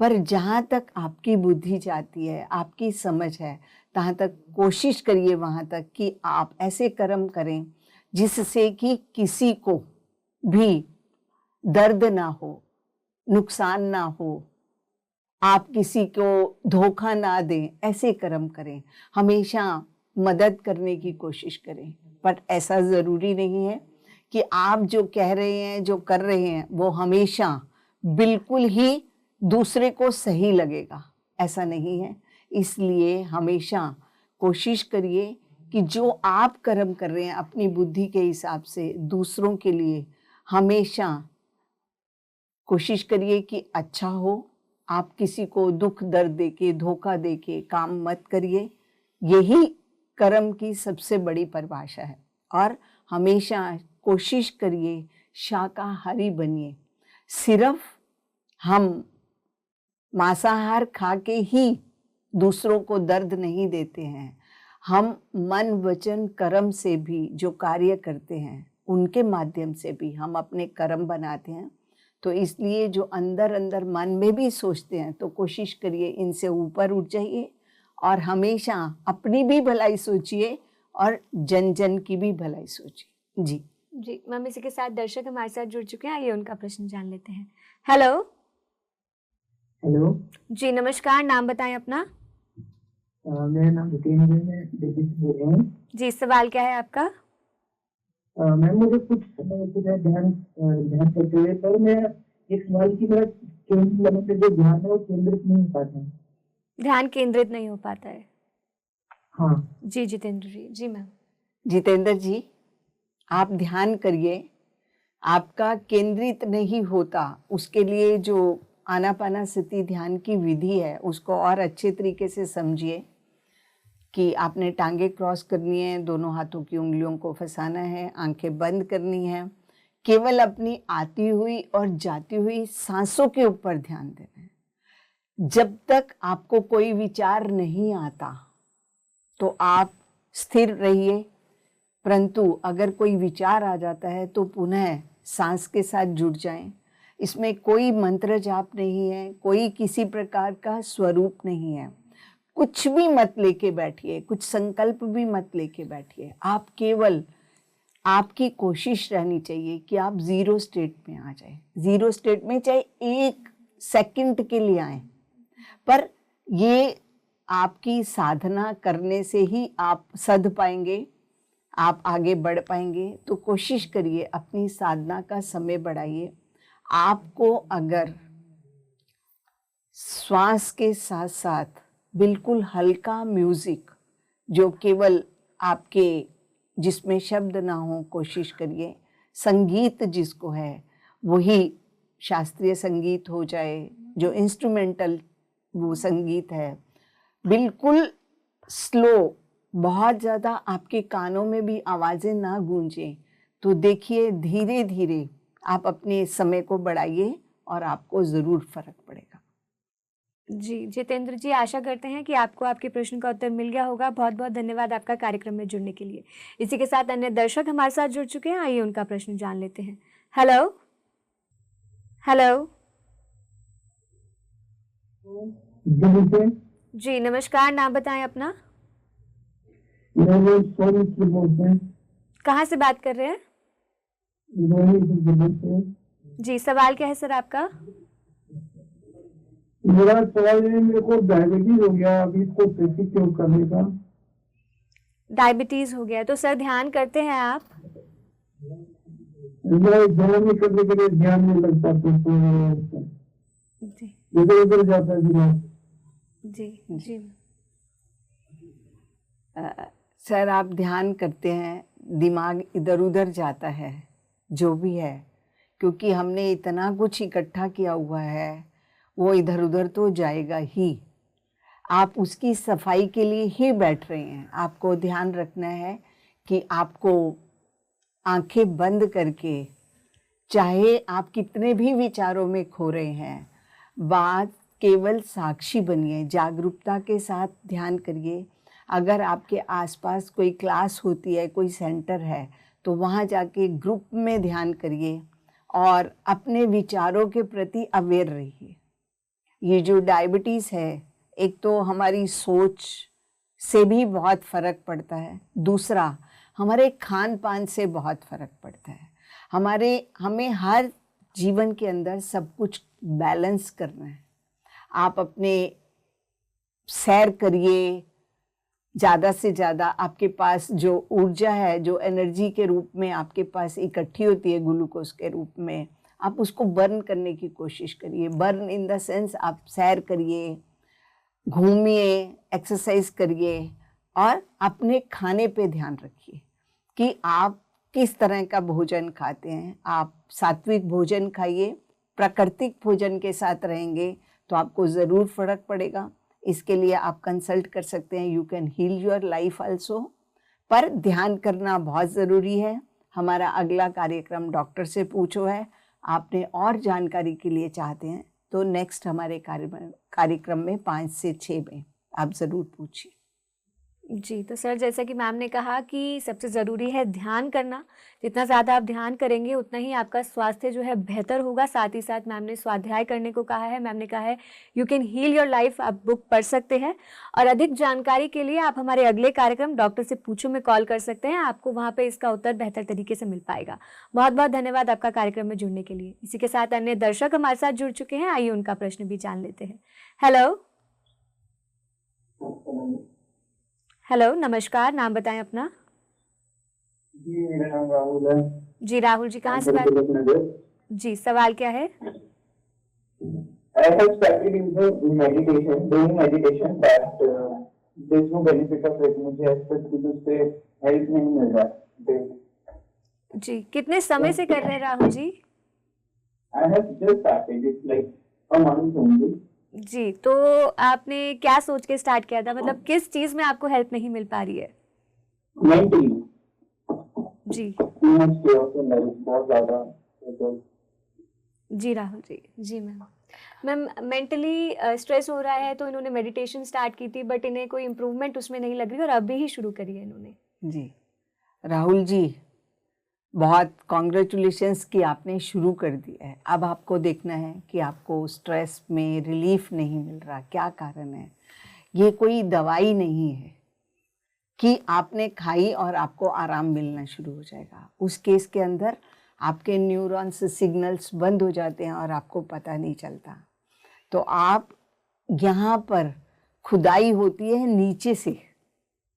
पर जहाँ तक आपकी बुद्धि जाती है, आपकी समझ है, तहाँ तक कोशिश करिए वहाँ तक कि आप ऐसे कर्म करें जिससे कि किसी को भी दर्द ना हो, नुकसान ना हो, आप किसी को धोखा ना दें। ऐसे कर्म करें, हमेशा मदद करने की कोशिश करें। पर ऐसा ज़रूरी नहीं है कि आप जो कह रहे हैं, जो कर रहे हैं, वो हमेशा बिल्कुल ही दूसरे को सही लगेगा, ऐसा नहीं है। इसलिए हमेशा कोशिश करिए कि जो आप कर्म कर रहे हैं अपनी बुद्धि के हिसाब से दूसरों के लिए, हमेशा कोशिश करिए कि अच्छा हो। आप किसी को दुख दर्द देके, धोखा देके काम मत करिए। यही कर्म की सबसे बड़ी परिभाषा है। और हमेशा कोशिश करिए शाकाहारी बनिए। सिर्फ हम मांसाहार खा के ही दूसरों को दर्द नहीं देते हैं। हम मन वचन कर्म से भी जो कार्य करते हैं उनके माध्यम से भी हम अपने कर्म बनाते हैं। तो इसलिए जो अंदर अंदर मन में भी सोचते हैं, तो कोशिश करिए इनसे ऊपर उठ जाइए और हमेशा अपनी भी भलाई सोचिए और जन जन की भी भलाई सोचिए। जी जी मैम, इसी के साथ दर्शक हमारे साथ जुड़ चुके हैं, आइए उनका प्रश्न जान लेते हैं। हेलो। हेलो जी नमस्कार, नाम बताएं अपना। मेरा नाम जितेंद्र है, मैं दिल्ली से बोल रहा हूँ। जी, सवाल क्या है आपका? मैम मुझे कुछ ध्यान करते हुए, पर मैं एक सवाल की मेरा केंद्र जो ध्यान है वो केंद्रित नहीं हो पाता है। ध्यान केंद्रित नहीं हो पाता है? हाँ जी जितेंद्र जी। जी मैम। जितेंद्र जी, आप ध्यान करिए। आपका केंद्रित नहीं होता, उसके लिए जो आनापानासति ध्यान की विधि है उसको और अच्छे तरीके से समझिए। कि आपने टांगे क्रॉस करनी है, दोनों हाथों की उंगलियों को फंसाना है, आंखें बंद करनी है, केवल अपनी आती हुई और जाती हुई सांसों के ऊपर ध्यान देना है। जब तक आपको कोई विचार नहीं आता तो आप स्थिर रहिए, परंतु अगर कोई विचार आ जाता है तो पुनः सांस के साथ जुड़ जाएं। इसमें कोई मंत्र जाप नहीं है, कोई किसी प्रकार का स्वरूप नहीं है। कुछ भी मत लेके बैठिए, कुछ संकल्प भी मत लेके बैठिए। आप केवल, आपकी कोशिश रहनी चाहिए कि आप जीरो स्टेट में आ जाए। जीरो स्टेट में चाहे 1 सेकंड के लिए आए, पर ये आपकी साधना करने से ही आप सध पाएंगे, आप आगे बढ़ पाएंगे। तो कोशिश करिए, अपनी साधना का समय बढ़ाइए। आपको अगर श्वास के साथ साथ बिल्कुल हल्का म्यूजिक, जो केवल आपके, जिसमें शब्द ना हो, कोशिश करिए। संगीत जिसको है वही शास्त्रीय संगीत हो जाए, जो इंस्ट्रूमेंटल वो संगीत है, बिल्कुल स्लो, बहुत ज़्यादा आपके कानों में भी आवाज़ें ना गूंजें। तो देखिए, धीरे धीरे आप अपने समय को बढ़ाइए और आपको ज़रूर फर्क पड़ेगा। जी जितेंद्र जी, आशा करते हैं कि आपको आपके प्रश्न का उत्तर मिल गया होगा। बहुत बहुत धन्यवाद आपका कार्यक्रम में जुड़ने के लिए। इसी के साथ अन्य दर्शक हमारे साथ जुड़ चुके हैं, आइए उनका प्रश्न जान लेते हैं। हेलो हेलो जी नमस्कार, नाम बताएं अपना। कहाँ से बात कर रहे हैं? जी, सवाल क्या है सर आपका? मेरा सवाल है, मेरे को डायबिटीज हो गया, अभी इसको कैसे क्योर करने का? डायबिटीज हो गया, तो सर ध्यान करते हैं आप? ध्यान नहीं करने के लिए ध्यान नहीं लगता, तो इधर उधर जाता है। जी जी सर, आप ध्यान करते हैं, दिमाग इधर उधर जाता है, जो भी है, क्योंकि हमने इतना कुछ इकट्ठा किया हुआ है, वो इधर उधर तो जाएगा ही। आप उसकी सफाई के लिए ही बैठ रहे हैं। आपको ध्यान रखना है कि आपको आंखें बंद करके, चाहे आप कितने भी विचारों में खो रहे हैं, बात केवल साक्षी बनिए, जागरूकता के साथ ध्यान करिए। अगर आपके आसपास कोई क्लास होती है, कोई सेंटर है, तो वहाँ जाके ग्रुप में ध्यान करिए और अपने विचारों के प्रति अवेयर रहिए। ये जो डायबिटीज़ है, एक तो हमारी सोच से भी बहुत फ़र्क पड़ता है, दूसरा हमारे खान पान से बहुत फ़र्क पड़ता है। हमें हर जीवन के अंदर सब कुछ बैलेंस करना है। आप अपने सैर करिए, ज़्यादा से ज़्यादा आपके पास जो ऊर्जा है, जो एनर्जी के रूप में आपके पास इकट्ठी होती है ग्लूकोज के रूप में, आप उसको बर्न करने की कोशिश करिए। बर्न इन द सेंस, आप सैर करिए, घूमिए, एक्सरसाइज करिए और अपने खाने पे ध्यान रखिए कि आप किस तरह का भोजन खाते हैं। आप सात्विक भोजन खाइए, प्राकृतिक भोजन के साथ रहेंगे तो आपको ज़रूर फ़र्क पड़ेगा। इसके लिए आप कंसल्ट कर सकते हैं, you can heal your life also. पर ध्यान करना बहुत ज़रूरी है। हमारा अगला कार्यक्रम डॉक्टर से पूछो है। आपने और जानकारी के लिए चाहते हैं तो नेक्स्ट हमारे कार्यक्रम में 5 से 6 में आप ज़रूर पूछिए। जी, तो सर जैसा कि मैम ने कहा कि सबसे ज़रूरी है ध्यान करना। जितना ज़्यादा आप ध्यान करेंगे उतना ही आपका स्वास्थ्य जो है बेहतर होगा। साथ ही साथ मैम ने स्वाध्याय करने को कहा है। मैम ने कहा है you can heal your life, आप बुक पढ़ सकते हैं। और अधिक जानकारी के लिए आप हमारे अगले कार्यक्रम डॉक्टर से पूछो में कॉल कर सकते हैं। आपको वहाँ पर इसका उत्तर बेहतर तरीके से मिल पाएगा। बहुत बहुत धन्यवाद आपका कार्यक्रम में जुड़ने के लिए। इसी के साथ अन्य दर्शक हमारे साथ जुड़ चुके हैं, आइए उनका प्रश्न भी जान लेते हैं। हेलो नमस्कार, नाम बताएं अपना। जी, मेरा नाम राहुल है। जी राहुल जी, कहाँ से बात? जी, सवाल क्या है? I have started into meditation, doing meditation, but there's no benefit of it. मुझे ऐसा कुछ उससे हेल्प नहीं मिल रहा। जी, कितने समय से कर रहे हैं Rahul ji? I have just started. It's like a month only. जी, तो आपने क्या सोच के स्टार्ट किया था, मतलब किस चीज में आपको हेल्प नहीं मिल पा रही है? मेंटली जी मच chaos in life, बहुत ज्यादा तो जी राहुल जी। जी मैम। मैम, मेंटली स्ट्रेस हो रहा है तो इन्होंने मेडिटेशन स्टार्ट की थी, बट इन्हें कोई इम्प्रूवमेंट उसमें नहीं लग रही और अभी ही शुरू करी है इन्होंने। जी राहुल जी, बहुत कॉन्ग्रेचुलेशंस कि आपने शुरू कर दिया है। अब आपको देखना है कि आपको स्ट्रेस में रिलीफ नहीं मिल रहा, क्या कारण है। ये कोई दवाई नहीं है कि आपने खाई और आपको आराम मिलना शुरू हो जाएगा। उस केस के अंदर आपके न्यूरॉन्स सिग्नल्स बंद हो जाते हैं और आपको पता नहीं चलता। तो आप यहाँ पर खुदाई होती है नीचे से,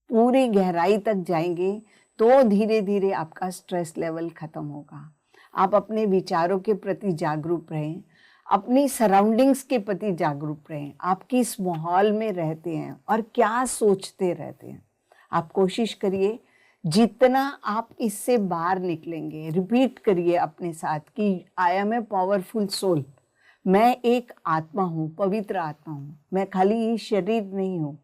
पूरी गहराई तक जाएंगे तो धीरे धीरे आपका स्ट्रेस लेवल खत्म होगा। आप अपने विचारों के प्रति जागरूक रहें, अपनी सराउंडिंग्स के प्रति जागरूक रहें। आप किस माहौल में रहते हैं और क्या सोचते रहते हैं। आप कोशिश करिए जितना आप इससे बाहर निकलेंगे। रिपीट करिए अपने साथ कि I am a powerful soul. मैं एक आत्मा हूँ, पवित्र आत्मा हूँ, मैं खाली ये शरीर नहीं हूँ।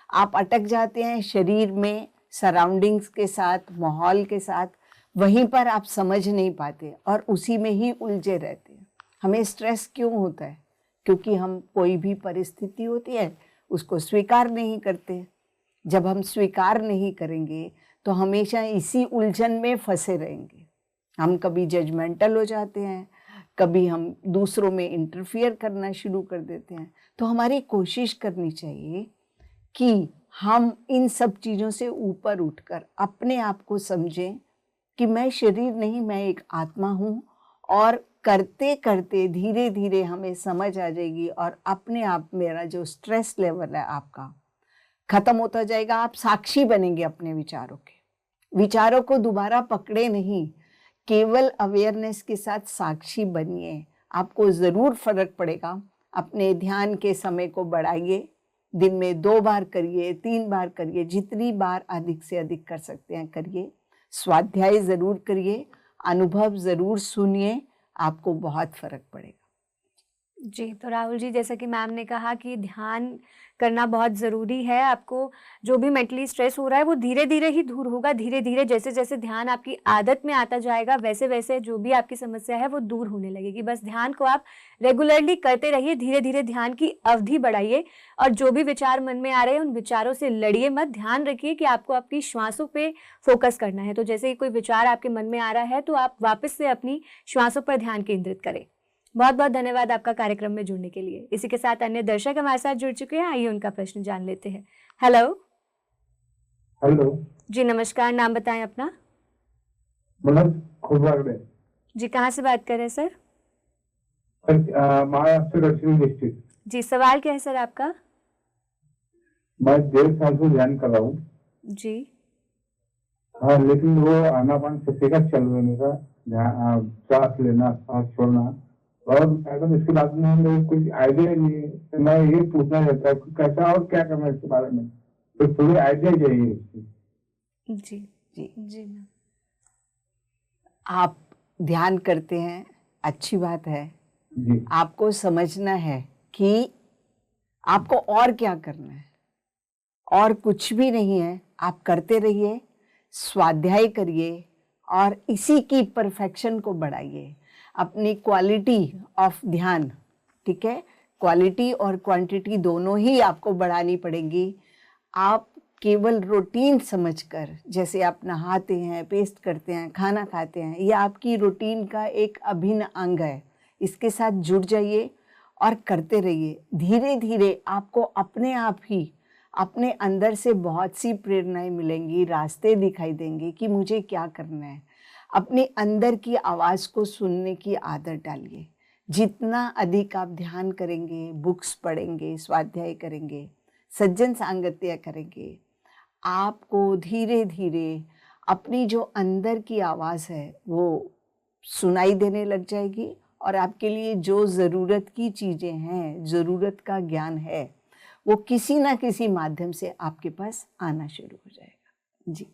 आप अटक जाते हैं शरीर में, सराउंडिंग्स के साथ, माहौल के साथ, वहीं पर आप समझ नहीं पाते और उसी में ही उलझे रहते हैं। हमें स्ट्रेस क्यों होता है? क्योंकि हम कोई भी परिस्थिति होती है उसको स्वीकार नहीं करते। जब हम स्वीकार नहीं करेंगे तो हमेशा इसी उलझन में फंसे रहेंगे। हम कभी जजमेंटल हो जाते हैं, कभी हम दूसरों में इंटरफियर करना शुरू कर देते हैं। तो हमारी कोशिश करनी चाहिए कि हम इन सब चीज़ों से ऊपर उठकर अपने आप को समझें कि मैं शरीर नहीं, मैं एक आत्मा हूँ। और करते करते धीरे धीरे हमें समझ आ जाएगी और अपने आप मेरा जो स्ट्रेस लेवल है आपका खत्म होता जाएगा। आप साक्षी बनेंगे अपने विचारों के। विचारों को दोबारा पकड़े नहीं, केवल अवेयरनेस के साथ साक्षी बनिए। आपको ज़रूर फर्क पड़ेगा। अपने ध्यान के समय को बढ़ाइए। दिन में 2 बार करिए, 3 बार करिए, जितनी बार अधिक से अधिक कर सकते हैं करिए। स्वाध्याय ज़रूर करिए, अनुभव ज़रूर सुनिए, आपको बहुत फर्क पड़ेगा। जी, तो राहुल जी, जैसा कि मैम ने कहा कि ध्यान करना बहुत ज़रूरी है। आपको जो भी मेंटली स्ट्रेस हो रहा है वो धीरे-धीरे ही दूर होगा। धीरे-धीरे जैसे-जैसे ध्यान आपकी आदत में आता जाएगा, वैसे-वैसे जो भी आपकी समस्या है वो दूर होने लगेगी। बस ध्यान को आप रेगुलरली करते रहिए, धीरे-धीरे ध्यान की अवधि बढ़ाइए और जो भी विचार मन में आ रहे हैं उन विचारों से लड़िए मत। ध्यान रखिए कि आपको आपकी श्वासों पे फ़ोकस करना है। तो जैसे ही कोई विचार आपके मन में आ रहा है तो आप वापस से अपनी श्वासों पर ध्यान केंद्रित करें। बहुत बहुत धन्यवाद आपका कार्यक्रम में जुड़ने के लिए। इसी के साथ अन्य दर्शक हमारे साथ जुड़ चुके हैं, आइए उनका प्रश्न जान लेते हैं। हेलो। हेलो जी नमस्कार, नाम बताएं अपना। मनोज खुदवागड़े जी, कहाँ से बात कर रहे हैं सर? महाराष्ट्र दक्षिण डिस्ट्रिक्ट। जी, सवाल क्या है सर आपका? मैं 1.5 साल से ध्यान कर रहा हूँ। जी हाँ, लेकिन वो आनापान सत्य का चल रहा है मेरा ध्यान, सांस लेना, सांस छोड़ना। और मैडम इसके बाद में हमें कुछ आइडिया नहीं है, तो मैं ये पूछना चाहता हूँ कि कैसा और क्या करना है इसके बारे में, तो थोड़ी आइडिया चाहिए इसकी। जी जी जी मैम। आप ध्यान करते हैं, अच्छी बात है। जी आपको समझना है कि आपको और क्या करना है, और कुछ भी नहीं है। आप करते रहिए, स्वाध्याय करिए और इसी की परफेक्शन को बढ़ाइए। अपनी क्वालिटी ऑफ ध्यान, ठीक है, क्वालिटी और क्वांटिटी दोनों ही आपको बढ़ानी पड़ेगी। आप केवल रूटीन समझकर, जैसे आप नहाते हैं, पेस्ट करते हैं, खाना खाते हैं, ये आपकी रूटीन का एक अभिन्न अंग है। इसके साथ जुड़ जाइए और करते रहिए। धीरे धीरे आपको अपने आप ही अपने अंदर से बहुत सी प्रेरणाएं मिलेंगी, रास्ते दिखाई देंगे कि मुझे क्या करना है। अपने अंदर की आवाज़ को सुनने की आदत डालिए। जितना अधिक आप ध्यान करेंगे, बुक्स पढ़ेंगे, स्वाध्याय करेंगे, सज्जन सांगत्य करेंगे, आपको धीरे धीरे अपनी जो अंदर की आवाज़ है वो सुनाई देने लग जाएगी और आपके लिए जो ज़रूरत की चीज़ें हैं, ज़रूरत का ज्ञान है, वो किसी ना किसी माध्यम से आपके पास आना शुरू हो जाएगा। जी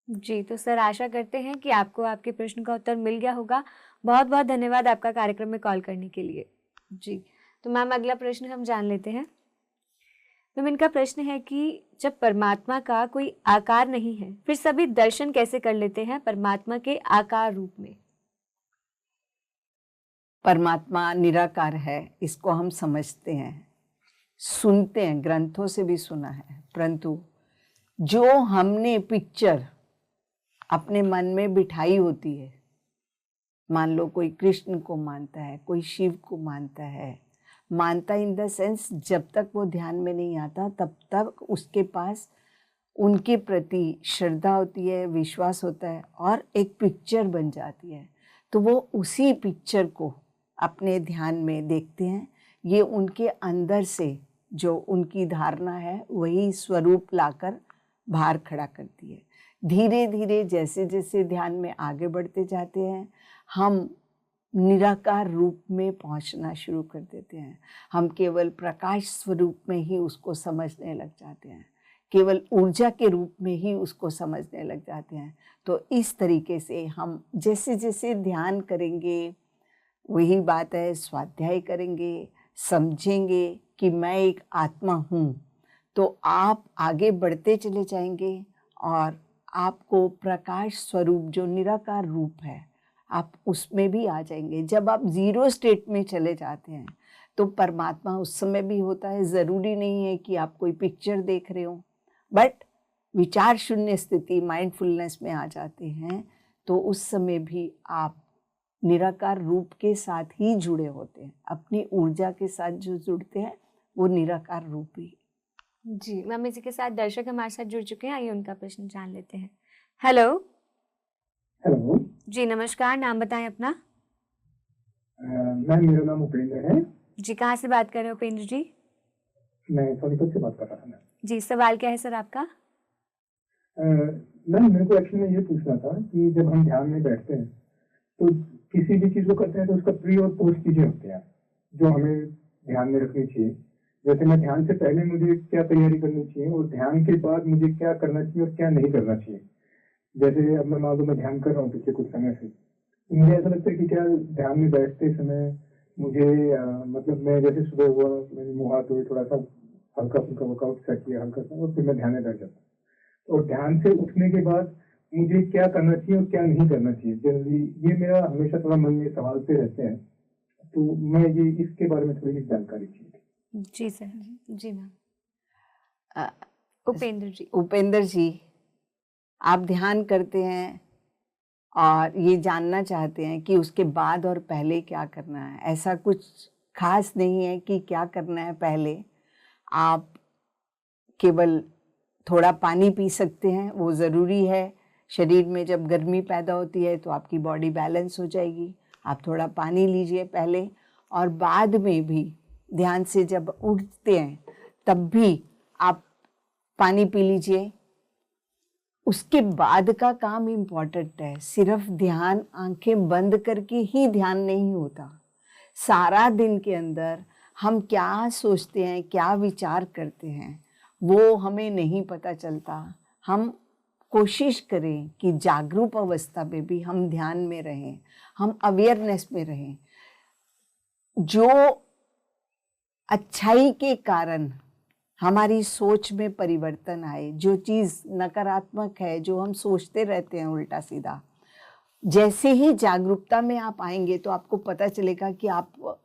जी, तो सर आशा करते हैं कि आपको आपके प्रश्न का उत्तर मिल गया होगा। बहुत बहुत धन्यवाद आपका कार्यक्रम में कॉल करने के लिए। जी, तो मैम अगला प्रश्न हम जान लेते हैं। मैम इनका प्रश्न है कि जब परमात्मा का कोई आकार नहीं है, फिर सभी दर्शन कैसे कर लेते हैं परमात्मा के आकार रूप में? परमात्मा निराकार है, इसको हम समझते हैं, सुनते हैं, ग्रंथों से भी सुना है, परंतु जो हमने पिक्चर अपने मन में बिठाई होती है, मान लो कोई कृष्ण को मानता है, कोई शिव को मानता है, मानता इन द सेंस जब तक वो ध्यान में नहीं आता तब तक उसके पास उनके प्रति श्रद्धा होती है, विश्वास होता है और एक पिक्चर बन जाती है, तो वो उसी पिक्चर को अपने ध्यान में देखते हैं। ये उनके अंदर से जो उनकी धारणा है वही स्वरूप लाकर बाहर खड़ा करती है। धीरे धीरे जैसे जैसे ध्यान में आगे बढ़ते जाते हैं, हम निराकार रूप में पहुंचना शुरू कर देते हैं। हम केवल प्रकाश स्वरूप में ही उसको समझने लग जाते हैं, केवल ऊर्जा के रूप में ही उसको समझने लग जाते हैं। तो इस तरीके से हम जैसे जैसे ध्यान करेंगे, वही बात है, स्वाध्याय करेंगे, समझेंगे कि मैं एक आत्मा हूँ, तो आप आगे बढ़ते चले जाएंगे और आपको प्रकाश स्वरूप जो निराकार रूप है आप उसमें भी आ जाएंगे। जब आप जीरो स्टेट में चले जाते हैं तो परमात्मा उस समय भी होता है। ज़रूरी नहीं है कि आप कोई पिक्चर देख रहे हो, बट विचार शून्य स्थिति माइंडफुलनेस में आ जाते हैं तो उस समय भी आप निराकार रूप के साथ ही जुड़े होते हैं। अपनी ऊर्जा के साथ जो जुड़ते हैं वो निराकार रूप ही। जी मैम, इसी के साथ दर्शक हमारे साथ जुड़ चुके हैं, आइए उनका प्रश्न जान लेते हैं। हेलो। हेलो जी नमस्कार, नाम बताएं अपना। मैम, मेरा नाम उपेंद्र है। जी कहाँ से बात कर रहे हो उपेंद्र जी? मैं सोनीपत से बात कर रहा था। जी सवाल क्या है सर आपका? मैम, मेरे को एक्चुअली में ये पूछना था कि जब हम ध्यान में बैठते हैं तो किसी भी चीज को करते हैं तो उसका प्री और पोस्ट चीजें होते हैं जो हमें ध्यान में रखनी चाहिए। जैसे मैं ध्यान से पहले मुझे क्या तैयारी करनी चाहिए और ध्यान के बाद मुझे क्या करना चाहिए और क्या नहीं करना चाहिए। जैसे अब मैं मान लो मैं ध्यान कर रहा हूँ पिछले कुछ समय से, मुझे ऐसा लगता है कि क्या ध्यान में बैठते समय मुझे मतलब मैं जैसे सुबह हुआ, मैंने मुँह हाथ धोए, थोड़ा सा हल्का फुल्का वर्कआउट सेट किया हल्का सा, और फिर मैं ध्यान में बैठ जाता हूँ। और ध्यान से उठने के बाद मुझे क्या करना चाहिए और क्या नहीं करना चाहिए, जनरली ये मेरा हमेशा थोड़ा मन में सवाल से रहते हैं, तो मैं ये इसके बारे में थोड़ी जानकारी चाहिए। जी सर। जी मैम। उपेंद्र जी, आप ध्यान करते हैं और ये जानना चाहते हैं कि उसके बाद और पहले क्या करना है। ऐसा कुछ खास नहीं है कि क्या करना है पहले। आप केवल थोड़ा पानी पी सकते हैं, वो ज़रूरी है। शरीर में जब गर्मी पैदा होती है तो आपकी बॉडी बैलेंस हो जाएगी। आप थोड़ा पानी लीजिए पहले, और बाद में भी ध्यान से जब उठते हैं तब भी आप पानी पी लीजिए। उसके बाद का काम इम्पॉर्टेंट है। सिर्फ ध्यान आंखें बंद करके ही ध्यान नहीं होता। सारा दिन के अंदर हम क्या सोचते हैं, क्या विचार करते हैं, वो हमें नहीं पता चलता। हम कोशिश करें कि जागरूक अवस्था में भी हम ध्यान में रहें, हम अवेयरनेस में रहें। जो अच्छाई के कारण हमारी सोच में परिवर्तन आए, जो चीज़ नकारात्मक है, जो हम सोचते रहते हैं उल्टा सीधा, जैसे ही जागरूकता में आप आएंगे तो आपको पता चलेगा कि आप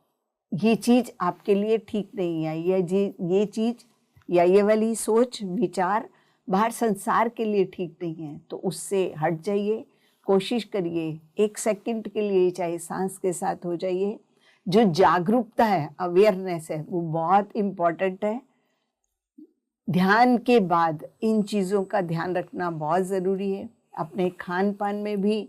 ये चीज़ आपके लिए ठीक नहीं है, ये चीज़ या ये वाली सोच विचार बाहर संसार के लिए ठीक नहीं है, तो उससे हट जाइए। कोशिश करिए 1 सेकंड के लिए, चाहे सांस के साथ हो जाइए। जो जागरूकता है, अवेयरनेस है, वो बहुत इम्पॉर्टेंट है। ध्यान के बाद इन चीज़ों का ध्यान रखना बहुत ज़रूरी है। अपने खान पान में भी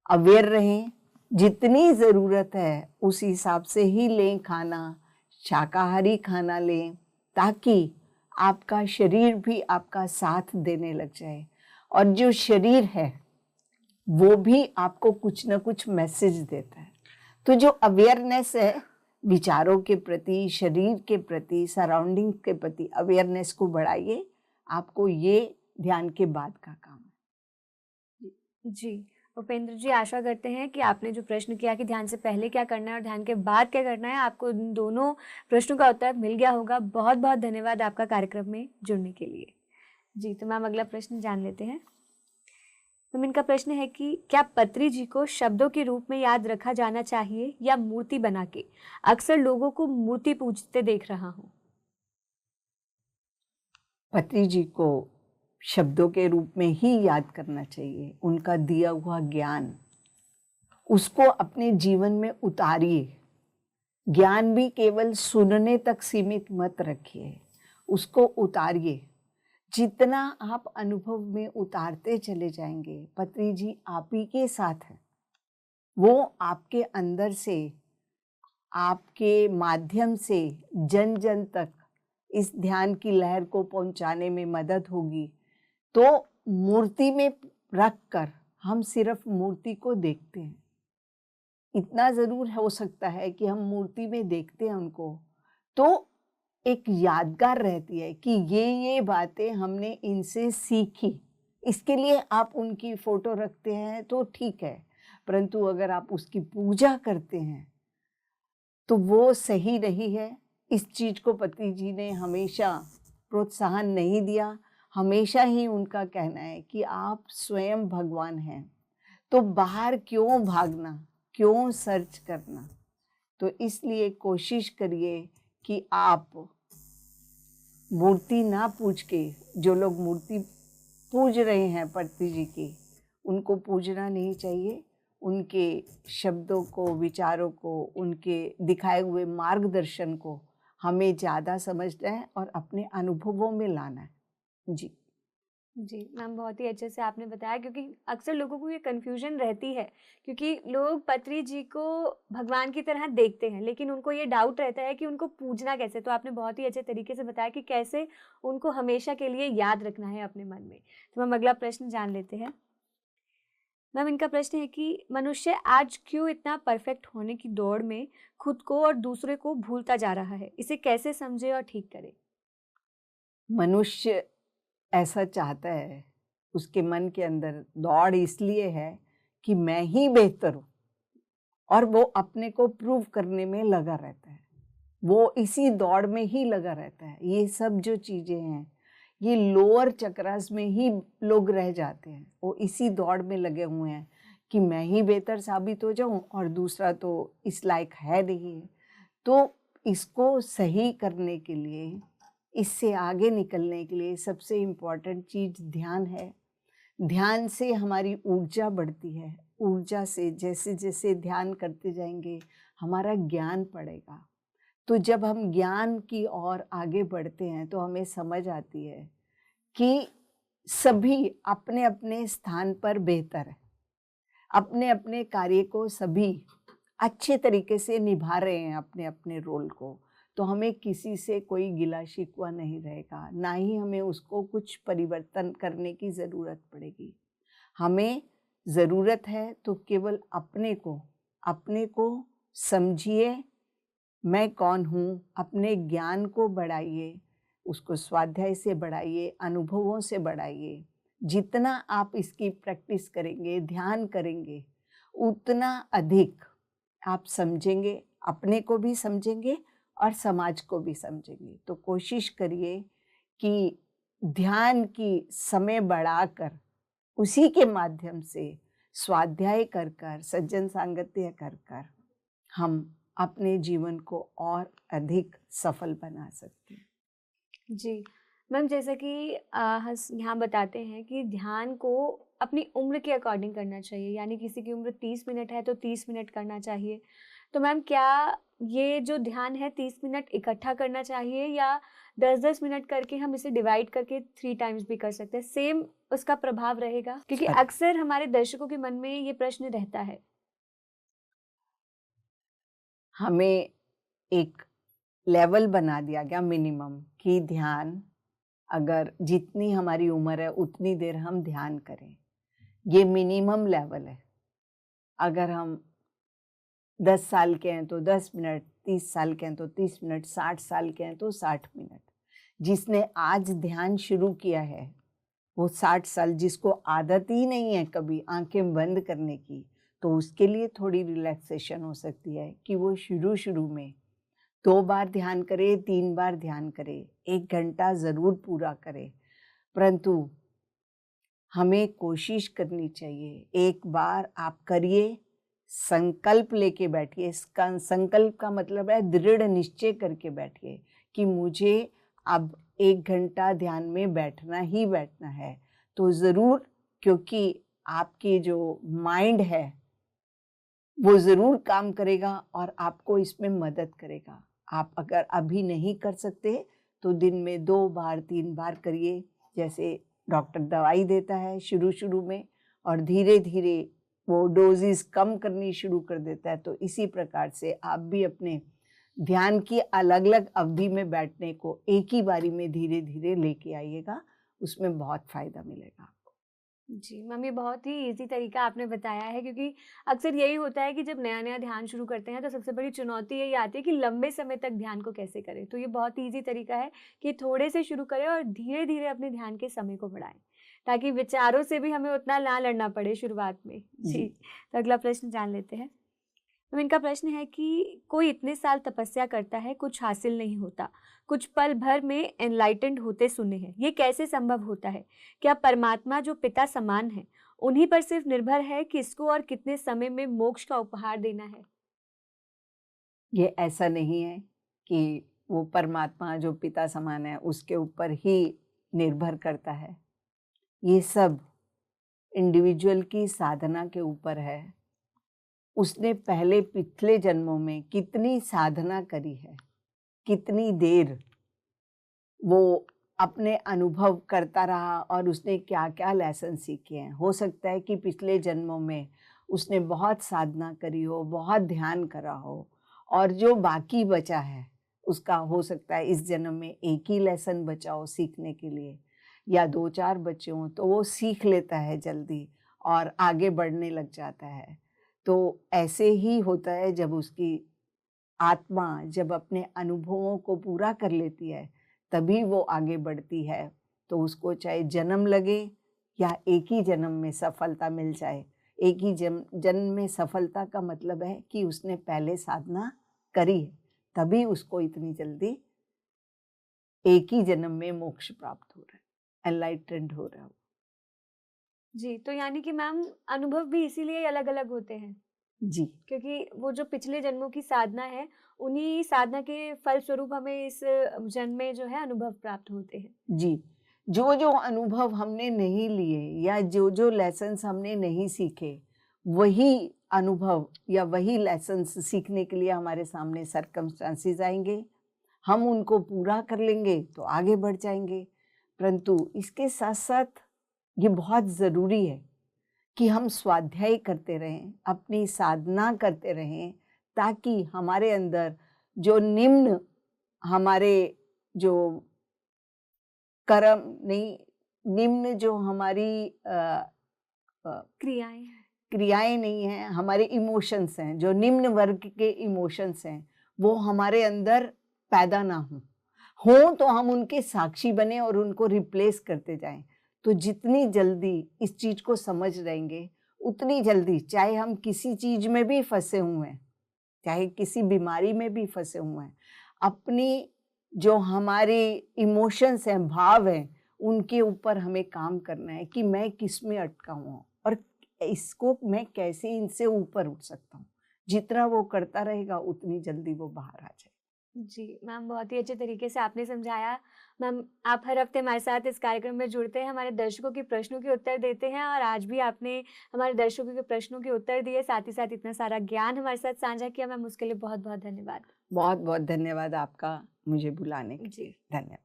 अवेयर रहें, जितनी ज़रूरत है उस हिसाब से ही लें खाना, शाकाहारी खाना लें, ताकि आपका शरीर भी आपका साथ देने लग जाए। और जो शरीर है वो भी आपको कुछ ना कुछ मैसेज देता है। तो जो अवेयरनेस है विचारों के प्रति, शरीर के प्रति, सराउंडिंग के प्रति अवेयरनेस को बढ़ाइए। आपको ये ध्यान के बाद का काम है। जी उपेंद्र जी, आशा करते हैं कि आपने जो प्रश्न किया कि ध्यान से पहले क्या करना है और ध्यान के बाद क्या करना है, आपको इन दोनों प्रश्नों का उत्तर मिल गया होगा। बहुत बहुत धन्यवाद आपका कार्यक्रम में जुड़ने के लिए। जी, तो मैम अगला प्रश्न जान लेते हैं। मैम, इनका प्रश्न है कि क्या पत्री जी को शब्दों के रूप में याद रखा जाना चाहिए या मूर्ति बना के? अक्सर लोगों को मूर्ति पूजते देख रहा हूँ। पत्री जी को शब्दों के रूप में ही याद करना चाहिए। उनका दिया हुआ ज्ञान, उसको अपने जीवन में उतारिए। ज्ञान भी केवल सुनने तक सीमित मत रखिए, उसको उतारिए। जितना आप अनुभव में उतारते चले जाएंगे, पत्री जी आप ही के साथ है। वो आपके अंदर से, आपके माध्यम से जन जन तक इस ध्यान की लहर को पहुंचाने में मदद होगी। तो मूर्ति में रखकर हम सिर्फ मूर्ति को देखते हैं। इतना ज़रूर हो सकता है कि हम मूर्ति में देखते हैं उनको, तो एक यादगार रहती है कि ये बातें हमने इनसे सीखी। इसके लिए आप उनकी फ़ोटो रखते हैं तो ठीक है, परंतु अगर आप उसकी पूजा करते हैं तो वो सही नहीं है। इस चीज़ को पत्री जी ने हमेशा प्रोत्साहन नहीं दिया। हमेशा ही उनका कहना है कि आप स्वयं भगवान हैं, तो बाहर क्यों भागना, क्यों सर्च करना। तो इसलिए कोशिश करिए कि आप मूर्ति ना पूज के, जो लोग मूर्ति पूज रहे हैं पत्री जी की, उनको पूजना नहीं चाहिए। उनके शब्दों को, विचारों को, उनके दिखाए हुए मार्गदर्शन को हमें ज़्यादा समझना है और अपने अनुभवों में लाना है। जी जी मैम, बहुत ही अच्छे से आपने बताया, क्योंकि अक्सर लोगों को ये कन्फ्यूजन रहती है, क्योंकि लोग पत्री जी को भगवान की तरह देखते हैं, लेकिन उनको ये डाउट रहता है कि उनको पूजना कैसे। तो आपने बहुत ही अच्छे तरीके से बताया कि कैसे उनको हमेशा के लिए याद रखना है अपने मन में। तो मैम अगला प्रश्न जान लेते हैं। मैम, इनका प्रश्न है कि मनुष्य आज क्यों इतना परफेक्ट होने की दौड़ में खुद को और दूसरे को भूलता जा रहा है? इसे कैसे समझे और ठीक करे? मनुष्य ऐसा चाहता है, उसके मन के अंदर दौड़ इसलिए है कि मैं ही बेहतर हूँ, और वो अपने को प्रूव करने में लगा रहता है। वो इसी दौड़ में ही लगा रहता है। ये सब जो चीज़ें हैं, ये लोअर चक्रास में ही लोग रह जाते हैं। वो इसी दौड़ में लगे हुए हैं कि मैं ही बेहतर साबित हो जाऊं और दूसरा तो इस लायक है नहीं। तो इसको सही करने के लिए, इससे आगे निकलने के लिए सबसे इम्पॉर्टेंट चीज़ ध्यान है। ध्यान से हमारी ऊर्जा बढ़ती है। ऊर्जा से जैसे जैसे ध्यान करते जाएंगे, हमारा ज्ञान बढ़ेगा। तो जब हम ज्ञान की ओर आगे बढ़ते हैं तो हमें समझ आती है कि सभी अपने अपने स्थान पर बेहतर है। अपने अपने कार्य को सभी अच्छे तरीके से निभा रहे हैं, अपने अपने रोल को। तो हमें किसी से कोई गिला शिकवा नहीं रहेगा, ना ही हमें उसको कुछ परिवर्तन करने की ज़रूरत पड़ेगी। हमें ज़रूरत है तो केवल अपने को समझिए, मैं कौन हूँ। अपने ज्ञान को बढ़ाइए, उसको स्वाध्याय से बढ़ाइए, अनुभवों से बढ़ाइए। जितना आप इसकी प्रैक्टिस करेंगे, ध्यान करेंगे, उतना अधिक आप समझेंगे, अपने को भी समझेंगे और समाज को भी समझेंगे। तो कोशिश करिए कि ध्यान की समय बढ़ाकर, उसी के माध्यम से स्वाध्याय कर कर, सज्जन सांगत्य कर कर हम अपने जीवन को और अधिक सफल बना सकते हैं। जी मैम, जैसे कि यहाँ बताते हैं कि ध्यान को अपनी उम्र के अकॉर्डिंग करना चाहिए, यानी किसी की उम्र 30 मिनट है तो 30 मिनट करना चाहिए। तो मैम, क्या ये जो ध्यान है 30 मिनट इकट्ठा करना चाहिए या 10-10 मिनट करके हम इसे डिवाइड करके 3 टाइम्स भी कर सकते हैं? सेम उसका प्रभाव रहेगा? क्योंकि अक्सर हमारे दर्शकों के मन में ये प्रश्न रहता है। हमें एक लेवल बना दिया गया मिनिमम कि ध्यान, अगर जितनी हमारी उम्र है उतनी देर हम ध्यान करें। ये मिनिमम लेवल है। अगर हम 10 साल के हैं तो 10 मिनट, 30 साल के हैं तो 30 मिनट, 60 साल के हैं तो 60 मिनट। जिसने आज ध्यान शुरू किया है वो 60 साल जिसको आदत ही नहीं है कभी आंखें बंद करने की, तो उसके लिए थोड़ी रिलैक्सेशन हो सकती है कि वो शुरू में 2 बार ध्यान करे, 3 बार ध्यान करे, 1 घंटा ज़रूर पूरा करे। परंतु हमें कोशिश करनी चाहिए, एक बार आप करिए, संकल्प लेके बैठिए। इसका संकल्प का मतलब है दृढ़ निश्चय करके बैठिए कि मुझे अब 1 घंटा ध्यान में बैठना ही बैठना है। तो ज़रूर, क्योंकि आपकी जो माइंड है वो ज़रूर काम करेगा और आपको इसमें मदद करेगा। आप अगर अभी नहीं कर सकते तो दिन में 2 बार 3 बार करिए, जैसे डॉक्टर दवाई देता है शुरू में और धीरे धीरे वो डोजेस कम करनी शुरू कर देता है। तो इसी प्रकार से आप भी अपने ध्यान की अलग अलग अवधि में बैठने को एक ही बारी में धीरे धीरे लेके आइएगा, उसमें बहुत फ़ायदा मिलेगा आपको। जी मम्मी, बहुत ही इजी तरीका आपने बताया है, क्योंकि अक्सर यही होता है कि जब नया नया ध्यान शुरू करते हैं तो सबसे बड़ी चुनौती यही आती है कि लंबे समय तक ध्यान को कैसे करें। तो ये बहुत ही इजी तरीका है कि थोड़े से शुरू करें और धीरे धीरे अपने ध्यान के समय को बढ़ाएं, ताकि विचारों से भी हमें उतना ना लड़ना पड़े शुरुआत में। जी, तो अगला प्रश्न जान लेते हैं। तो इनका प्रश्न है कि कोई इतने साल तपस्या करता है, कुछ हासिल नहीं होता, कुछ पल भर में एनलाइटेंड होते सुने हैं, ये कैसे संभव होता है? क्या परमात्मा जो पिता समान है उन्हीं पर सिर्फ निर्भर है कि इसको और कितने समय में मोक्ष का उपहार देना है? ये ऐसा नहीं है कि वो परमात्मा जो पिता समान है उसके ऊपर ही निर्भर करता है। ये सब इंडिविजुअल की साधना के ऊपर है। उसने पहले पिछले जन्मों में कितनी साधना करी है, कितनी देर वो अपने अनुभव करता रहा और उसने क्या क्या लेसन सीखे हैं। हो सकता है कि पिछले जन्मों में उसने बहुत साधना करी हो, बहुत ध्यान करा हो, और जो बाकी बचा है उसका हो सकता है इस जन्म में एक ही लेसन बचा हो सीखने के लिए, या 2-4 बच्चे हों, तो वो सीख लेता है जल्दी और आगे बढ़ने लग जाता है। तो ऐसे ही होता है जब उसकी आत्मा जब अपने अनुभवों को पूरा कर लेती है तभी वो आगे बढ़ती है। तो उसको चाहे जन्म लगे या एक ही जन्म में सफलता मिल जाए। एक ही जन्म में सफलता का मतलब है कि उसने पहले साधना करी है, तभी उसको इतनी जल्दी एक ही जन्म में मोक्ष प्राप्त हो रहा है, एनलाइटेंड हो रहा है। जी, तो यानी कि मैम अनुभव भी इसीलिए अलग अलग होते हैं जी, क्योंकि वो जो पिछले जन्मों की साधना है उन्हीं साधना के फलस्वरूप हमें इस जन्म में जो है अनुभव प्राप्त होते हैं। जी। जो जो अनुभव हमने नहीं लिए या जो जो लेसन्स हमने नहीं सीखे, वही अनुभव या वही लेसन्स सीखने के लिए हमारे सामने सर्कमस्टांसेस आएंगे। हम उनको पूरा कर लेंगे तो आगे बढ़ जाएंगे। परंतु इसके साथ साथ ये बहुत ज़रूरी है कि हम स्वाध्याय करते रहें, अपनी साधना करते रहें, ताकि हमारे अंदर जो निम्न हमारे जो कर्म नहीं, निम्न जो हमारी क्रियाएं नहीं हैं, हमारे इमोशंस हैं, जो निम्न वर्ग के इमोशंस हैं, वो हमारे अंदर पैदा ना हो तो हम उनके साक्षी बने और उनको रिप्लेस करते जाएं। तो जितनी जल्दी इस चीज़ को समझ लेंगे उतनी जल्दी, चाहे हम किसी चीज़ में भी फंसे हुए हैं, चाहे किसी बीमारी में भी फंसे हुए हैं, अपनी जो हमारे इमोशंस हैं, भाव हैं, उनके ऊपर हमें काम करना है कि मैं किस में अटका हूँ और इसको मैं कैसे इनसे ऊपर उठ सकता हूँ। जितना वो करता रहेगा उतनी जल्दी वो बाहर आ जाए। जी मैम, बहुत ही अच्छे तरीके से आपने समझाया। मैम, आप हर हफ्ते हमारे साथ इस कार्यक्रम में जुड़ते हैं, हमारे दर्शकों के प्रश्नों के उत्तर देते हैं और आज भी आपने हमारे दर्शकों के प्रश्नों के उत्तर दिए, साथ ही साथ इतना सारा ज्ञान हमारे साथ साझा किया। मैम, उसके लिए बहुत बहुत धन्यवाद। बहुत बहुत धन्यवाद आपका मुझे बुलाने के लिए। धन्यवाद।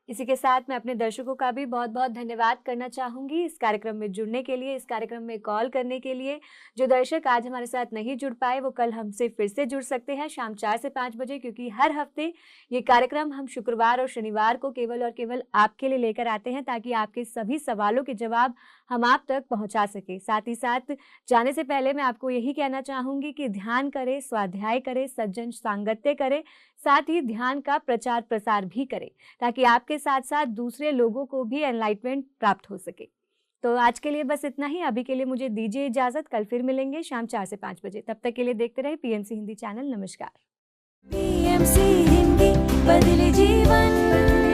इसी के साथ मैं अपने दर्शकों का भी बहुत बहुत धन्यवाद करना चाहूँगी इस कार्यक्रम में जुड़ने के लिए, इस कार्यक्रम में कॉल करने के लिए। जो दर्शक आज हमारे साथ नहीं जुड़ पाए वो कल हमसे फिर से जुड़ सकते हैं शाम 4 से 5 बजे, क्योंकि हर हफ्ते ये कार्यक्रम हम शुक्रवार और शनिवार को केवल और केवल आपके लिए लेकर आते हैं, ताकि आपके सभी सवालों के जवाब हम आप तक पहुँचा सके। साथ ही साथ जाने से पहले मैं आपको यही कहना चाहूँगी कि ध्यान करें, स्वाध्याय करें, सज्जन सांगत्य करें, साथ ही ध्यान का प्रचार प्रसार भी करें, ताकि आपके के साथ साथ दूसरे लोगों को भी एनलाइटमेंट प्राप्त हो सके। तो आज के लिए बस इतना ही। अभी के लिए मुझे दीजिए इजाजत। कल फिर मिलेंगे शाम 4 से 5 बजे। तब तक के लिए देखते रहे पीएमसी हिंदी चैनल। नमस्कार। पीएमसी हिंदी, बदले जीवन।